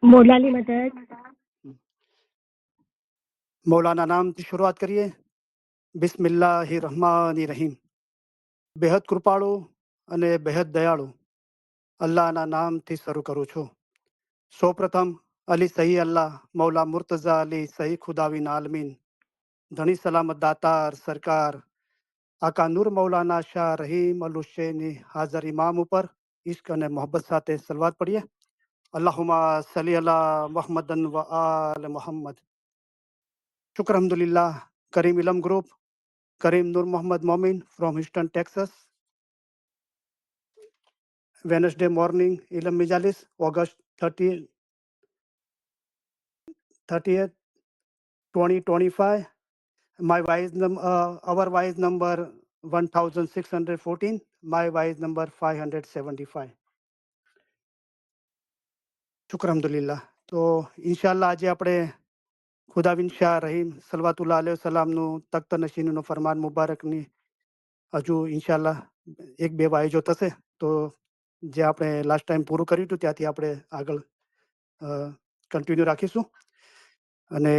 મોલાની મદદ. મૌલાના નામથી શરૂઆત કરીએ. બિસ્મિલ્લાહિર્રહમાનિર્રહીમ. બેહદ કૃપાળુ અને બેહદ દયાળુ અલ્લાહના નામથી શરૂ કરું છું. સૌપ્રથમ અલી સહી અલ્લાહ મૌલા મુર્તઝા અલી સહી ખુદાવીન આલમીન ધણી સલામત દાતાર સરકાર આકા નૂર મૌલાના શાહ રહીમ અલ હુસૈની હાજર ઇમામ ઉપર ઇશ્ક અને મોહબ્બત સાથે સલવાત પડીએ. અલ્લાહુમ્મા સલ્લી અલા મુહમ્મદન વ આલ મુહમ્મદ. શુક્ર અલ્હમ્દુલિલ્લાહ. Kareem Ilm group, Kareem Nur Mohammed Momin from Houston, Texas. Wednesday morning, Ilam Mijalis, August 30th, 2025. Our wise number 1614, my wise number 575. શુક્ર અલ્હમ્દુલિલ્લાહ. તો ઇન્શાલ્લાહ આજે આપણે ખુદાવિન શાહ રહીમ સલવાતુલ્લાહ અલૈહિ સલામનું તખ્ત નશીનનું ફરમાન મુબારકની હજુ ઇન્શાલ્લાહ એક બે વાયજો થશે. તો જે આપણે લાસ્ટ ટાઈમ પૂરું કર્યું હતું ત્યાંથી આપણે આગળ કન્ટિન્યુ રાખીશું અને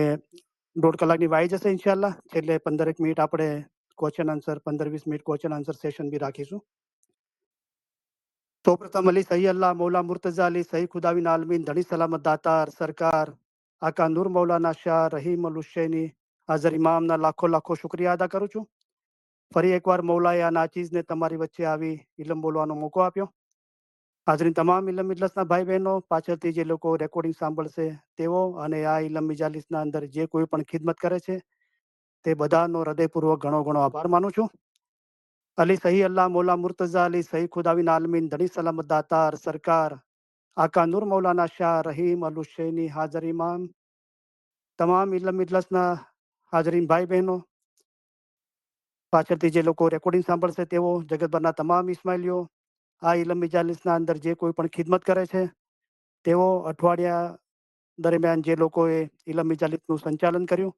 1.5 કલાકની વાય જશે ઇન્શાલ્લાહ. છેલ્લે 15 મિનિટ આપણે question answer 15-20 minute question answer session બી રાખીશું. સૌપ્રથમ અલી સહી અલ્લાહ મૌલા મુર્તઝા અલી સહી ખુદાવીન આલમીન ધણી સલામત દાતાર સરકાર આકા નૂર મૌલાના શાહ રહીમ અલ હુસૈની હાજર ઇમામના લાખો લાખો શુક્રિયા અદા કરું છું. ફરી એકવાર મૌલાએ આ નાચીઝને તમારી વચ્ચે આવી ઇલમ બોલવાનો મોકો આપ્યો. હાજરીન તમામ ઇલમ મિજલસના ભાઈ બહેનો, પાછળથી જે લોકો રેકોર્ડિંગ સાંભળશે તેઓ અને આ ઇલમ મિજાલિસના અંદર જે કોઈ પણ ખિદમત કરે છે તે બધાનો હૃદયપૂર્વક ઘણો ઘણો આભાર માનું છું. અલી સહી અલ્લાહ મૌલા મુર્તઝા અલી સહી ખુદાવીન આલમીન ધણી સલામત દાતાર સરકાર આકા નૂર મૌલાના શાહ રહીમ અલ હુસૈની હાજર ઇમામ, તમામ ઇલમ મિજલસના હાજરીન ભાઈ બહેનો, પાછળથી જે લોકો રેકોર્ડિંગ સાંભળશે તેઓ, જગતભરના તમામ ઇસ્માઇલીઓ, આ ઇલમ મિજાલિસના અંદર જે કોઈ પણ ખિદમત કરે છે તેઓ, અઠવાડિયા દરમિયાન જે લોકોએ ઇલમ મિજાલિસનું સંચાલન કર્યું,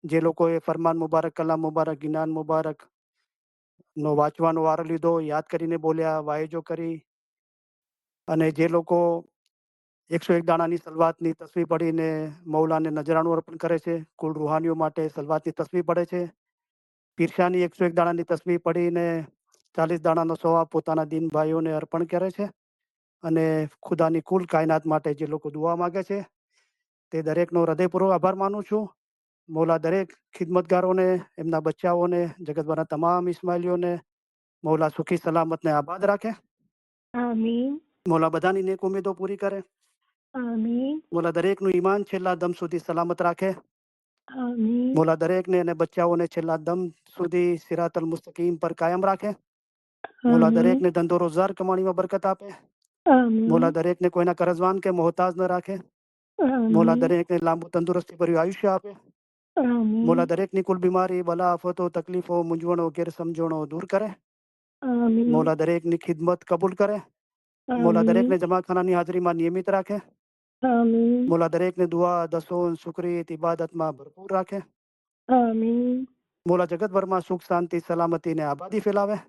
જે લોકોએ ફરમાન મુબારક, કલામ મુબારક, જ્ઞાન મુબારક નો વાંચવાનો વારો લીધો, યાદ કરીને બોલ્યા, વાયજો કરી, અને જે લોકો 101 દાણાની સલવાતની તસબીહ પડીને મૌલાને નજરાણું અર્પણ કરે છે, કુલ રૂહાનીઓ માટે સલવાતની તસબીહ પડે છે, પીરસાની 101 દાણાની તસબીહ પડીને 40 દાણાનો સવાબ પોતાના દીન ભાઈઓને અર્પણ કરે છે, અને ખુદાની કુલ કાયનાત માટે જે લોકો દુઆ માગે છે તે દરેકનો હૃદયપૂર્વક આભાર માનું છું. મૌલા દરેક ખિદમતગારોને, એમના બચ્ચાઓને, જગતભરના તમામ ઇસ્માઇલીઓને મૌલા સુખી સલામતને આબાદ રાખે. આમીન. મૌલા બધાની નેક ઉમેદો પૂરી કરે. આમીન. મૌલા દરેકનું ઈમાન છેલ્લા દમ સુધી સલામત રાખે. આમીન. મૌલા દરેકને અને બચ્ચાઓને છેલ્લા દમ સુધી સિરાતલ મુસ્તકીમ પર કાયમ રાખે. મૌલા દરેકને ધંધો રોજગાર કમાણીમાં બરકત આપે. મૌલા દરેકને કોઈના કરજવાન કે મોહતાજ ન રાખે. મૌલા દરેકને લાંબુ તંદુરસ્તી ભર્યું આયુષ્ય આપે. મૌલા દરેકની કુલ બીમારી, બલા, આફતો, તકલીફો, મૂંઝવણો, ગેરસમજણો દૂર કરે. મૌલા દરેકની ખિદમત કબૂલ કરે. મૌલા દરેકને જમાખાનાની હાજરીમાં નિયમિત રાખે. મૌલા દરેકને દુઆ, દસોન, શુક્રિયત, ઇબાદતમાં ભરપૂર રાખે. મૌલા જગતભરમાં સુખ, શાંતિ, સલામતી ને આબાદી ફેલાવે.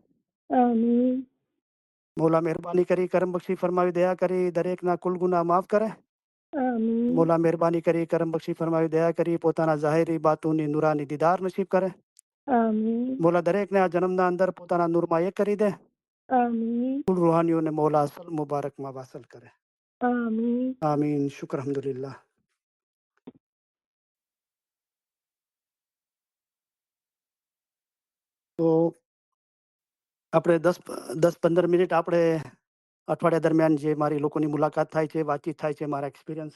મૌલા મહેરબાની કરી કરમ બક્ષી ફરમાવી દયા કરી દરેકના કુલ ગુનાહ માફ કરે. મૌલા મહેરબાની કરી કરમ બક્ષી ફરમાવી દયા કરી પોતાના ઝાહિરી બાતુની નુરાની દીદાર નસીબ કરે. મૌલા દરેકને આ જન્મના અંદર પોતાના નૂરમાં એક કરી દે. કુલ રૂહાનીઓને મૌલા અસલ મુબારકમાં વાસલ કરે. આમીન. શુક્ર અલ્હમ્દુલિલ્લાહ. તો આપણે 10-15 મિનિટ આપણે અઠવાડિયા દરમિયાન જે મારી લોકોની મુલાકાત થાય છે, વાતચીત થાય છે, મારા એક્સપિરિયન્સ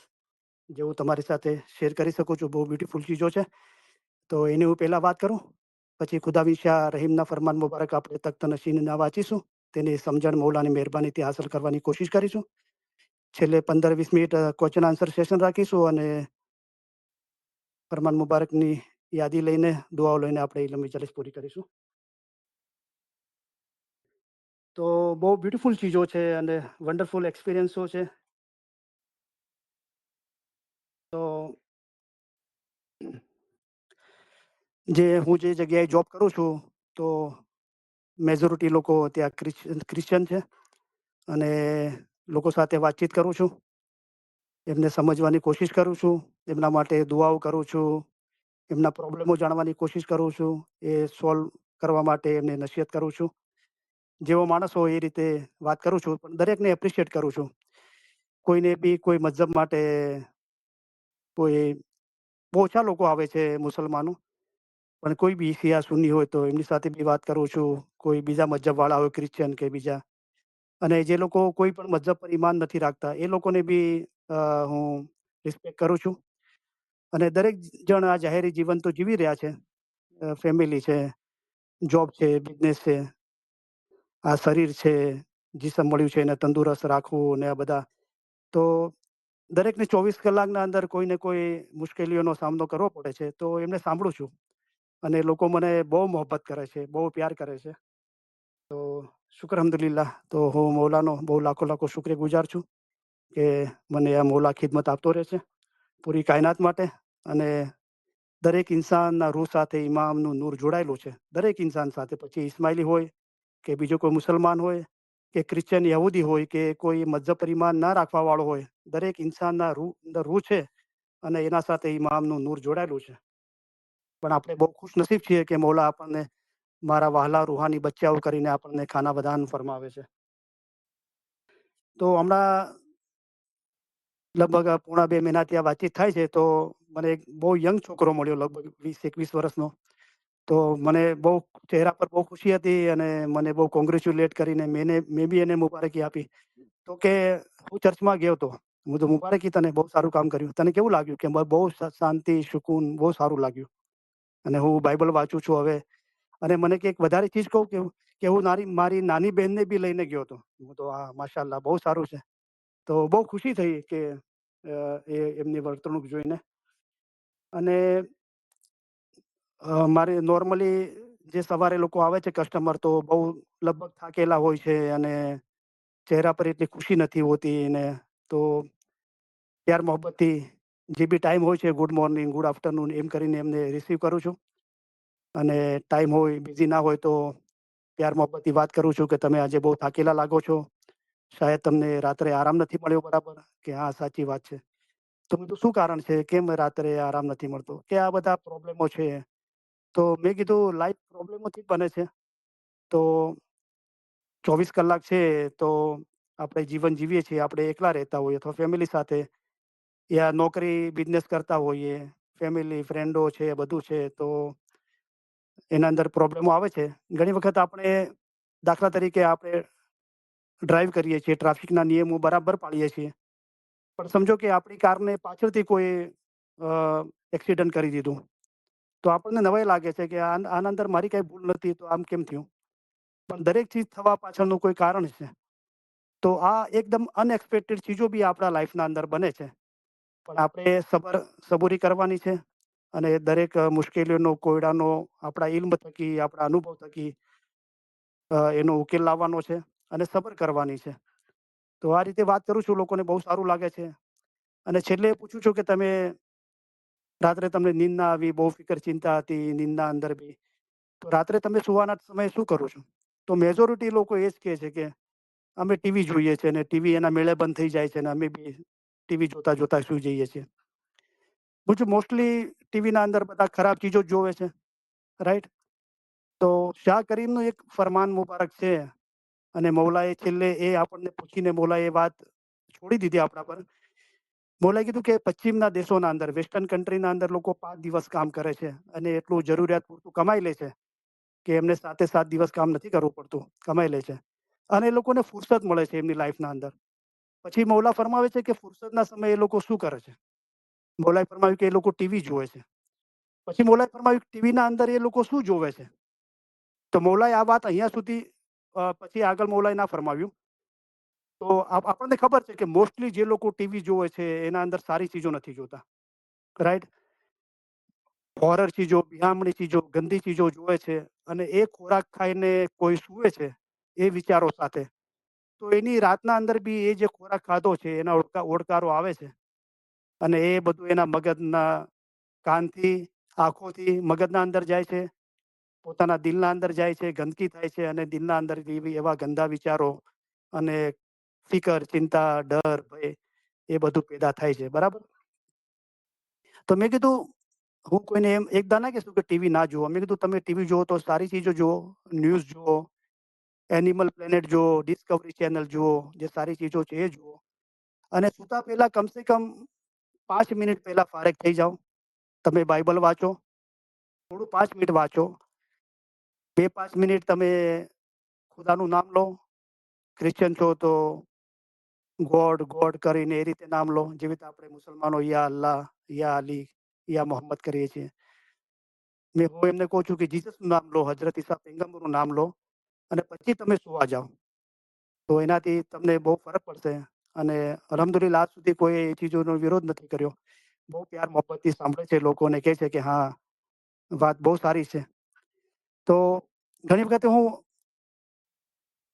જે હું તમારી સાથે શેર કરી શકું છું, બહુ બ્યુટીફુલ ચીજો છે. તો એની હું પહેલાં વાત કરું, પછી ખુદાવી શાહ રહીમના ફરમાન મુબારક આપણે તખ્ત નશીનના વાંચીશું, તેની સમજણ મૌલાની મહેરબાનીથી હાંસલ કરવાની કોશિશ કરીશું. છેલ્લે 15-20 મિનિટ ક્વેશ્ચન આન્સર સેશન રાખીશું અને ફરમાન મુબારકની યાદી લઈને, દુઆઓ લઈને આપણે ઇલમ મિજાલિસ પૂરી કરીશું. તો બહુ બ્યુટીફુલ ચીજો છે અને વન્ડરફુલ એક્સપિરિયન્સો છે. તો હું જે જગ્યાએ જોબ કરું છું તો મેજોરિટી લોકો ત્યાં ક્રિશ્ચન છે અને લોકો સાથે વાતચીત કરું છું. એમને સમજવાની કોશિશ કરું છું. એમના માટે દુઆઓ કરું છું. એમના પ્રોબ્લેમો જાણવાની કોશિશ કરું છું. એ સોલ્વ કરવા માટે એમને નસીહત કરું છું. જેવો માણસ હોય એ રીતે વાત કરું છું, પણ દરેકને એપ્રિશિએટ કરું છું. કોઈને બી કોઈ મતલબ માટે કોઈ બહુ ઓછા લોકો આવે છે મુસલમાનો, પણ કોઈ બી શિયા સુન્ની હોય તો એમની સાથે બી વાત કરું છું. કોઈ બીજા મજહબવાળા હોય, ક્રિશ્ચિયન કે બીજા, અને જે લોકો કોઈ પણ મજહબ પર ઈમાન નથી રાખતા એ લોકોને બી હું રિસ્પેક્ટ કરું છું. અને દરેક જણ આ જાહેરી જીવન તો જીવી રહ્યા છે. ફેમિલી છે, જોબ છે, બિઝનેસ છે, આ શરીર છે, જીસમ મળ્યું છે એને તંદુરસ્ત રાખવું ને આ બધા. તો દરેકને 24 કલાકના અંદર કોઈ ને કોઈ મુશ્કેલીઓનો સામનો કરવો પડે છે, તો એમને સાંભળું છું. અને લોકો મને બહુ મોહબ્બત કરે છે, બહુ પ્યાર કરે છે. તો શુક્ર અલ્હમ્દુલિલ્લાહ. તો હું મૌલાનો બહુ લાખો લાખો શુક્રગુજાર છું કે મને આ મૌલા ખિદમત આપતો રહે છે પૂરી કાયનાત માટે. અને દરેક ઇન્સાનના રૂહ સાથે ઇમામનું નૂર જોડાયેલું છે, દરેક ઇન્સાન સાથે, પછી ઇસ્માઇલી હોય કે બીજો કોઈ મુસલમાન હોય કે ક્રિશ્ચિયન યહૂદી હોય કે કોઈ મજહબ પર ઈમાન ના રાખવા વાળો હોય, દરેક ઇન્સાનના રૂહ અંદર રૂહ છે અને એના સાથે ઇમામનું નૂર જોડાયેલું છે. પણ આપણે બહુ ખુશનસીબ છીએ કે મૌલા આપણને મારા વહાલા રૂહાની બચ્ચાઓ કરીને આપણને ખાના બદાન ફરમાવે છે. તો હમણાં લગભગ પોણા 2 મહિનાથી આ વાતચીત થાય છે, તો મને એક બહુ યંગ છોકરો મળ્યો, લગભગ 20-21 વર્ષનો. તો મને બહુ ચહેરા પર બહુ ખુશી હતી અને મને બહુ કોંગ્રેચ્યુલેટ કરીને મેં બી એને મુબારકી આપી. તો કે હું ચર્ચમાં ગયો હતો. હું તો મુબારકી, તને બહુ સારું કામ કર્યું. તને કેવું લાગ્યું? કે બહુ શાંતિ, સુકૂન, બહુ સારું લાગ્યું. અને હું બાઇબલ વાંચું છું હવે. અને મને કે એક વધારે ચીજ કહું કે હું મારી નાની બહેનને બી લઈને ગયો હતો. હું તો હા માશાલ્લાહ બહુ સારું છે. તો બહુ ખુશી થઈ કે એમની વર્તણૂક જોઈને. અને મારે નોર્મલી જે સવારે લોકો આવે છે કસ્ટમર, તો બહુ લગભગ થાકેલા હોય છે અને ચહેરા પર એટલી ખુશી નથી હોતી ને. તો પ્યાર મોહબ્બતથી જે બી ટાઈમ હોય છે, ગુડ મોર્નિંગ, ગુડ આફ્ટરનૂન એમ કરીને એમને રિસીવ કરું છું. અને ટાઈમ હોય, બિઝી ના હોય તો પ્યાર મોહબ્બતથી વાત કરું છું કે તમે આજે બહુ થાકેલા લાગો છો, શાયદ તમને રાત્રે આરામ નથી મળ્યો બરાબર. કે હા સાચી વાત છે. તો મેં કીધું શું કારણ છે, કેમ રાત્રે આરામ નથી મળતો? કે આ બધા પ્રોબ્લેમો છે. તો મેં કીધું લાઈફ પ્રોબ્લેમોથી જ બને છે. તો 24 કલાક છે તો આપણે જીવન જીવીએ છીએ, આપણે એકલા રહેતા હોઈએ અથવા ફેમિલી સાથે, યા નોકરી બિઝનેસ કરતા હોઈએ, ફેમિલી ફ્રેન્ડો છે બધું છે, તો એના અંદર પ્રોબ્લેમો આવે છે. ઘણી વખત આપણે, દાખલા તરીકે આપણે ડ્રાઈવ કરીએ છીએ, ટ્રાફિકના નિયમો બરાબર પાળીએ છીએ, પણ સમજો કે આપણી કારને પાછળથી કોઈ એક્સિડન્ટ કરી દીધું, તો આપણને નવાઈ લાગે છે કે આના અંદર મારી કઈ ભૂલ નથી, તો આમ કેમ થયું? પણ દરેક ચીજ થવા પાછળનું કોઈ કારણ છે. તો આ એકદમ અનએક્સપેક્ટેડ ચીજો બી આપણા લાઈફના અંદર બને છે. પણ આપણે સબૂરી કરવાની છે. અને દરેક મુશ્કેલીઓનો, કોયડાનો આપણા ઇલ્મ થકી, આપણા અનુભવ થકી એનો ઉકેલ લાવવાનો છે અને સબર કરવાની છે. તો આ રીતે વાત કરું છું, લોકોને બહુ સારું લાગે છે. અને છેલ્લે પૂછું છું કે તમે રાત્રે તમને નીંદ ના આવી, બહુ ફિકર ચિંતા હતી નીંદના અંદર બી, તો રાત્રે તમે સુવાના સમયે શું કરો છો? તો મેજોરિટી લોકો એ જ કહે છે કે અમે ટીવી જોઈએ છે ને ટીવી એના મેળે બંધ થઈ જાય છે ને અમે બી ટીવી જોતા જોતા સુઈ જઈએ છીએ. બીજું મોસ્ટલી ટીવીના અંદર બધા ખરાબ ચીજો જ જોવે છે, રાઈટ? તો શાહ કરીમનું એક ફરમાન મુબારક છે, અને મૌલાએ છેલ્લે એ આપણને પૂછીને મૌલાએ વાત છોડી દીધી આપણા પર. મૌલાએ કીધું કે પશ્ચિમના દેશોના અંદર, વેસ્ટર્ન કન્ટ્રીના અંદર લોકો 5 દિવસ કામ કરે છે અને એટલું જરૂરિયાત પૂરતું કમાઈ લે છે કે એમને 7 દિવસ કામ નથી કરવું પડતું, કમાઈ લે છે. અને એ લોકોને ફુરસત મળે છે એમની લાઈફના અંદર. પછી મૌલા ફરમાવે છે કે ફુરસતના સમયે એ લોકો શું કરે છે? મૌલાએ ફરમાવ્યું કે એ લોકો ટીવી જોવે છે. પછી મૌલાએ ફરમાવ્યું ટીવીના અંદર એ લોકો શું જોવે છે? તો મૌલાએ આ વાત અહીંયા સુધી પછી આગળ મૌલાએ ના ફરમાવ્યું. તો આપણને ખબર છે કે મોસ્ટલી જે લોકો ટીવી જોવે છે એના અંદર સારી ચીજો નથી જોતા, રાઈટ? હોરર ચીજો, બિહામણી ચીજો, ગંદી ચીજો જોવે છે. અને એ ખોરાક ખાઈને કોઈ સૂવે છે એ વિચારો સાથે, તો એની રાતના અંદર બી એ જે ખોરાક ખાધો છે એના ઓડકારો આવે છે. અને એ બધું એના મગજના, કાનથી, આંખોથી મગજના અંદર જાય છે, પોતાના દિલના અંદર જાય છે, ગંદકી થાય છે, અને દિલના અંદર એવા ગંદા વિચારો અને ફિકર, ચિંતા, ડર, ભય એ બધું પેદા થાય છે, બરાબર? તો મેં કીધું હું કોઈને એમ એકદા ના કહેશું કે ટીવી ના જુઓ. મેં કીધું તમે ટીવી જુઓ તો સારી ચીજો જુઓ, ન્યૂઝ જુઓ, એનિમલ પ્લેનેટ જુઓ, ડિસ્કવરી ચેનલ જુઓ, જે સારી ચીજો છે એ જુઓ. અને સૂતા પહેલા કમસે કમ 5 મિનિટ પહેલા ફારેક થઈ જાઓ. તમે બાઇબલ વાંચો, થોડું 5 મિનિટ વાંચો. 2-5 મિનિટ તમે ખુદાનું નામ લો. ક્રિશ્ચિયન છો તો ગોડ, ગોડ કરીને એ રીતે નામ લો. જેવી રીતે આપણે મુસલમાનો યા અલ્લાહ, યા અલી, યા મોહમ્મદ કરીએ છીએ. હું એમને કહું છું કે જીસસનું નામ લો, હજરત ઈસા પૈગંબરનું નામ લો અને પછી તમે સુવા જાઓ. તો એનાથી તમને બહુ ફરક પડશે. અને અલ્હમ્દુલિલ્લાહ આજ સુધી કોઈ એ ચીજોનો વિરોધ નથી કર્યો. બહુ પ્યાર મોહબ્બતથી સાંભળે છે, લોકોને કહે છે કે હા, વાત બહુ સારી છે. તો ઘણી વખતે હું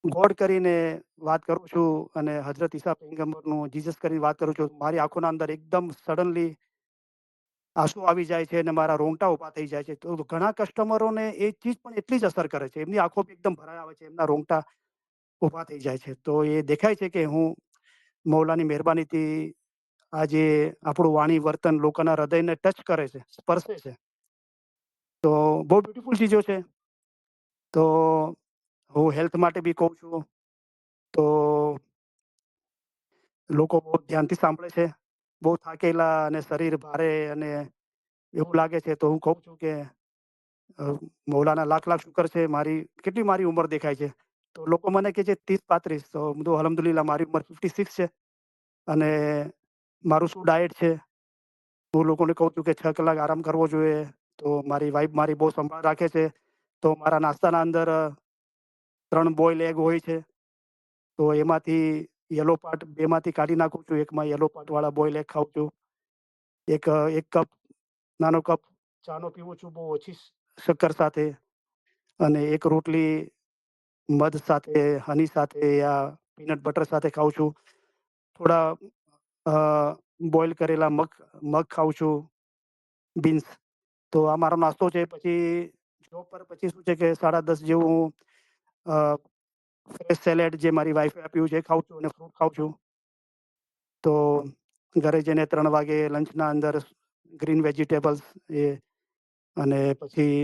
ગોડ કરીને વાત કરું છું અને હજરત ઈસા પૈગંબરનું જીસસ કરીને વાત કરું છું. મારી આંખોના અંદર એકદમ સડનલી આંસુ આવી જાય છે અને મારા રોંગટા ઊભા થઈ જાય છે. તો ઘણા કસ્ટમરોને એ ચીજ પણ એટલી જ અસર કરે છે. એમની આંખો બી એકદમ ભરાઈ આવે છે, એમના રોંગટા ઊભા થઈ જાય છે. તો એ દેખાય છે કે હું મૌલાની મહેરબાનીથી આજે આપણું વાણી વર્તન લોકોના હૃદયને ટચ કરે છે, સ્પર્શે છે. તો બહુ બ્યુટીફુલ ચીજો છે. તો હું હેલ્થ માટે બી કહું છું. તો લોકો બહુ ધ્યાનથી સાંભળે છે. બહુ થાકેલા અને શરીર ભારે અને એવું લાગે છે તો હું કહું છું કે મૌલાના લાખ લાખ શુકર છે. કેટલી મારી ઉંમર દેખાય છે. તો લોકો મને કહે છે 30-35. તો હું તો અલ્હમ્દુલિલ્લાહ મારી ઉંમર 56 છે. અને મારું શું ડાયટ છે, હું લોકોને કહું છું કે 6 કલાક આરામ કરવો જોઈએ. તો મારી વાઈફ મારી બહુ સંભાળ રાખે છે. તો મારા નાસ્તાના અંદર 3 બોઇલ એગ હોય છે. તો એમાંથી યલો પાર્ટ 2 માંથી કાઢી નાખું છું. એકમાં યલો પાર્ટવાળા બોઇલ એગ ખાઉં છું. એક કપ, નાનો કપ ચાનો પીવું છું, બહુ ઓછી શક્કર સાથે. અને એક રોટલી મધ સાથે, હની સાથે યા પીનટ બટર સાથે ખાઉં છું. થોડા અ બોઇલ કરેલા મગ ખાઉં છું, બીન્સ. તો આ મારો નાસ્તો છે. પછી જોબ પર પછી શું છે કે 10:30 જેવું હું ફ્રેશ સેલેડ જે મારી વાઈફે આપ્યું છે એ ખાઉં છું અને ફ્રૂટ ખાઉં છું. તો ઘરે જઈને 3 વાગે લંચના અંદર ગ્રીન વેજીટેબલ્સ એ, અને પછી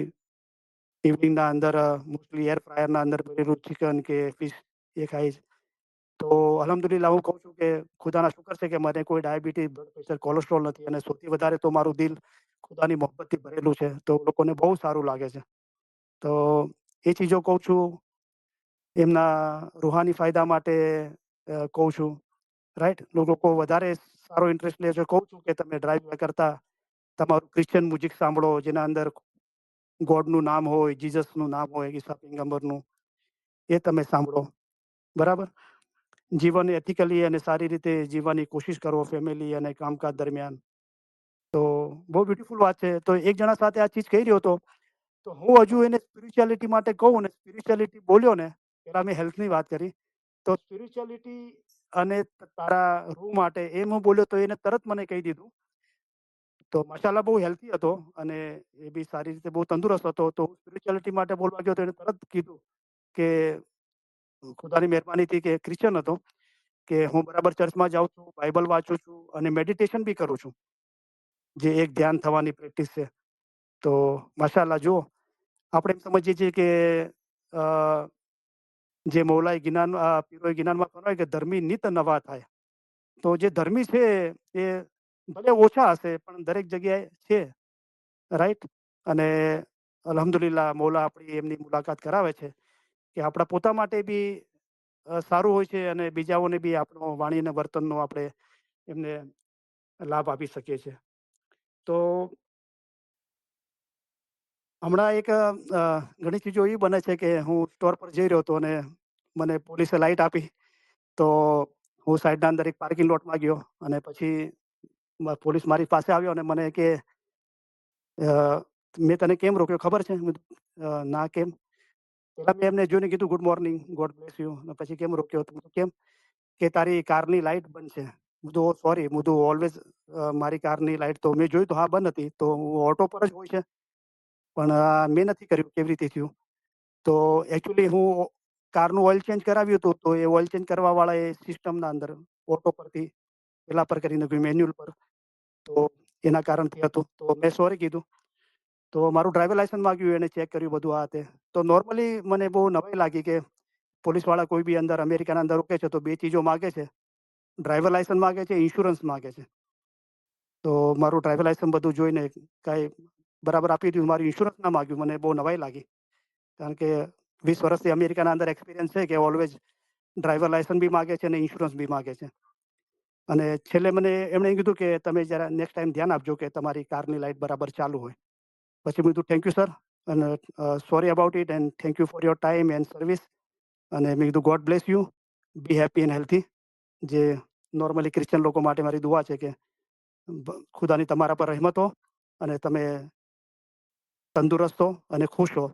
ઇવનિંગના અંદર મોસ્ટલી એર ફ્રાયરના અંદર ભરેલું ચિકન કે ફિશ એ ખાઈશ. તો અલ્હમ્દુલિલ્લાહ હું કહું છું કે ખુદાના શુકર છે કે મને કોઈ ડાયાબિટીસ, બ્લડ પ્રેશર, કોલેસ્ટ્રોલ નથી. અને સૌથી વધારે તો મારું દિલ ખુદાની મોહબ્બતથી ભરેલું છે. તો લોકોને બહુ સારું લાગે છે. તો એ ચીજો કહું છું. એમના રૂહાની ફાયદા માટે કહું છું. રાઈટ? લોકો વધારે સારો ઇન્ટરેસ્ટ લે છે. કહું છું કે તમે ડ્રાઈવ કરતા તમારું ક્રિશ્ચિયન મ્યુઝિક સાંભળો, જેના અંદર ગોડનું નામ હોય, જીસસનું નામ હોય, ઈસા પૈગંબરનું. એ તમે સાંભળો. બરાબર? જીવન એથિકલી અને સારી રીતે જીવવાની કોશિશ કરો ફેમિલી અને કામકાજ દરમિયાન. તો બહુ બ્યુટીફુલ વાત છે. તો એક જણા સાથે આ ચીજ કહી રહ્યો હતો. તો હું હજુ એને સ્પિરિચ્યુઆલિટી માટે કહું ને, સ્પિરિચ્યુઆલિટી બોલ્યો ને, પહેલા મેં હેલ્થની વાત કરી. તો સ્પિરિચ્યુઆલિટી અને તારા રૂહ માટે એમ હું બોલ્યો તો એને તરત મને કહી દીધું. તો માશાઅલ્લાહ બહુ હેલ્થી હતો અને એ બી સારી રીતે બહુ તંદુરસ્ત હતો. તો સ્પિરિચ્યુઆલિટી માટે બોલવા ગયો તો એને તરત કીધું કે ખુદાની મહેરબાનીથી કે ક્રિશ્ચિયન હતો કે હું બરાબર ચર્ચમાં જાઉં છું, બાઇબલ વાંચું છું અને મેડિટેશન બી કરું છું, જે એક ધ્યાન થવાની પ્રેક્ટિસ છે. તો માશાઅલ્લાહ જુઓ, આપણે એમ સમજીએ છીએ કે અ, જે મૌલાએ પીરોએ ગિનાનમાં ફરમાય કે ધર્મી નિત નવા થાય. તો જે ધર્મી છે એ ભલે ઓછા હશે પણ દરેક જગ્યાએ છે. રાઈટ? અને અલ્હમ્દુલિલ્લાહ મૌલા આપણી એમની મુલાકાત કરાવે છે કે આપણા પોતા માટે બી સારું હોય છે અને બીજાઓને બી આપણો વાણી અને વર્તનનો આપણે એમને લાભ આપી શકીએ છીએ. તો હમણાં એક ઘણી ચીજો એવી બને છે કે હું સ્ટોર પર જઈ રહ્યો હતો અને મને પોલીસે લાઈટ આપી. તો હું સાઈડના અંદર એક પાર્કિંગ લોટમાં ગયો અને પછી પોલીસ મારી પાસે આવ્યો અને મને કે મેં તને કેમ રોક્યો ખબર છે? મેં કીધું, ના કેમ? પહેલા મેં એમને જોઈને કીધું good morning, God bless you. અને પછી કેમ રોક્યો? તો કેમ કે તારી કારની લાઈટ બંધ છે. હું તો સોરી, હું તો ઓલવેઝ મારી કારની લાઈટ તો મેં જોયું તો હા બંધ હતી. તો હું ઓટો પર જ હોય છે. પણ મેં નથી કર્યું. કેવી રીતે થયું? તો એકચ્યુઅલી હું કારનું ઓઇલ ચેન્જ કરાવ્યું હતું. તો એ ઓઇલ ચેન્જ કરવાવાળા એ સિસ્ટમના અંદર ઓટો પરથી પેલા પર કરીને ગયું મેન્યુઅલ પર. તો એના કારણથી હતું. તો મેં સોરી કીધું. તો મારું ડ્રાઈવર લાયસન્સ માંગ્યું, એને ચેક કર્યું બધું આ તે. તો નોર્મલી મને બહુ નવાઈ લાગી કે પોલીસવાળા કોઈ બી અંદર અમેરિકાના અંદર રોકે છે તો 2 ચીજો માગે છે. ડ્રાઈવર લાયસન્સ માગે છે, ઇન્સ્યોરન્સ માગે છે. તો મારું ડ્રાઈવર લાયસન્સ બધું જોઈને કાંઈ બરાબર આપી દીધું. મારું ઇન્સ્યોરન્સ ના માગ્યું. મને બહુ નવાઈ લાગી. કારણ કે 20 વર્ષથી અમેરિકાના અંદર એક્સપિરિયન્સ છે કે ઓલવેઝ ડ્રાઈવર લાયસન્સ બી માગે છે અને ઇન્સ્યોરન્સ બી માગે છે. અને છેલ્લે મને એમણે કીધું કે તમે જરા નેક્સ્ટ ટાઈમ ધ્યાન આપજો કે તમારી કારની લાઈટ બરાબર ચાલુ હોય. પછી મેં કીધું થેન્ક યુ સર અને sorry about it and thank you for your time and service. અને મેં કીધું God bless you, B happy and healthy. જે નોર્મલી ક્રિશ્ચન લોકો માટે મારી દુઆ છે કે ખુદાની તમારા પર રહેમત હો અને તમે તંદુરસ્ત હો અને ખુશ હો.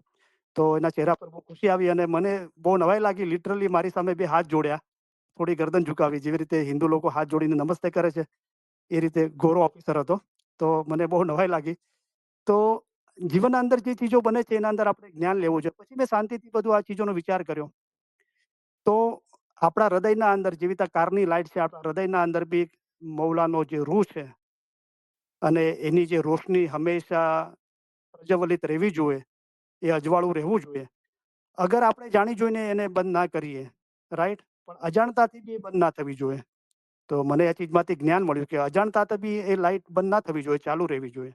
તો એના ચહેરા પર બહુ ખુશી આવી અને મને બહુ નવાઈ લાગી. લિટરલી મારી સામે બે હાથ જોડ્યા, થોડી ગરદન ઝુકાવી, જેવી રીતે હિન્દુ લોકો હાથ જોડીને નમસ્તે કરે છે એ રીતે ગોરો ઓફિસર હતો. તો મને બહુ નવાઈ લાગી. તો જીવનના અંદર જે ચીજો બને છે એના અંદર આપણે જ્ઞાન લેવું જોઈએ. પછી મેં શાંતિથી બધું આ ચીજોનો વિચાર કર્યો. તો આપણા હૃદયના અંદર જેવી રીતે કારની લાઈટ છે, આપણા હૃદયના અંદર બી મૌલાનો જે રૂહ છે અને એની જે રોશની હંમેશા પ્રજ્વલિત રહેવી જોઈએ, એ અજવાળું રહેવું જોઈએ. અગર આપણે જાણી જોઈને એને બંધ ના કરીએ, રાઈટ, પણ અજાણતાથી બી એ બંધ ના થવી જોઈએ. તો મને આ ચીજમાંથી જ્ઞાન મળ્યું કે અજાણતાથી બી એ લાઈટ બંધ ના થવી જોઈએ, ચાલુ રહેવી જોઈએ.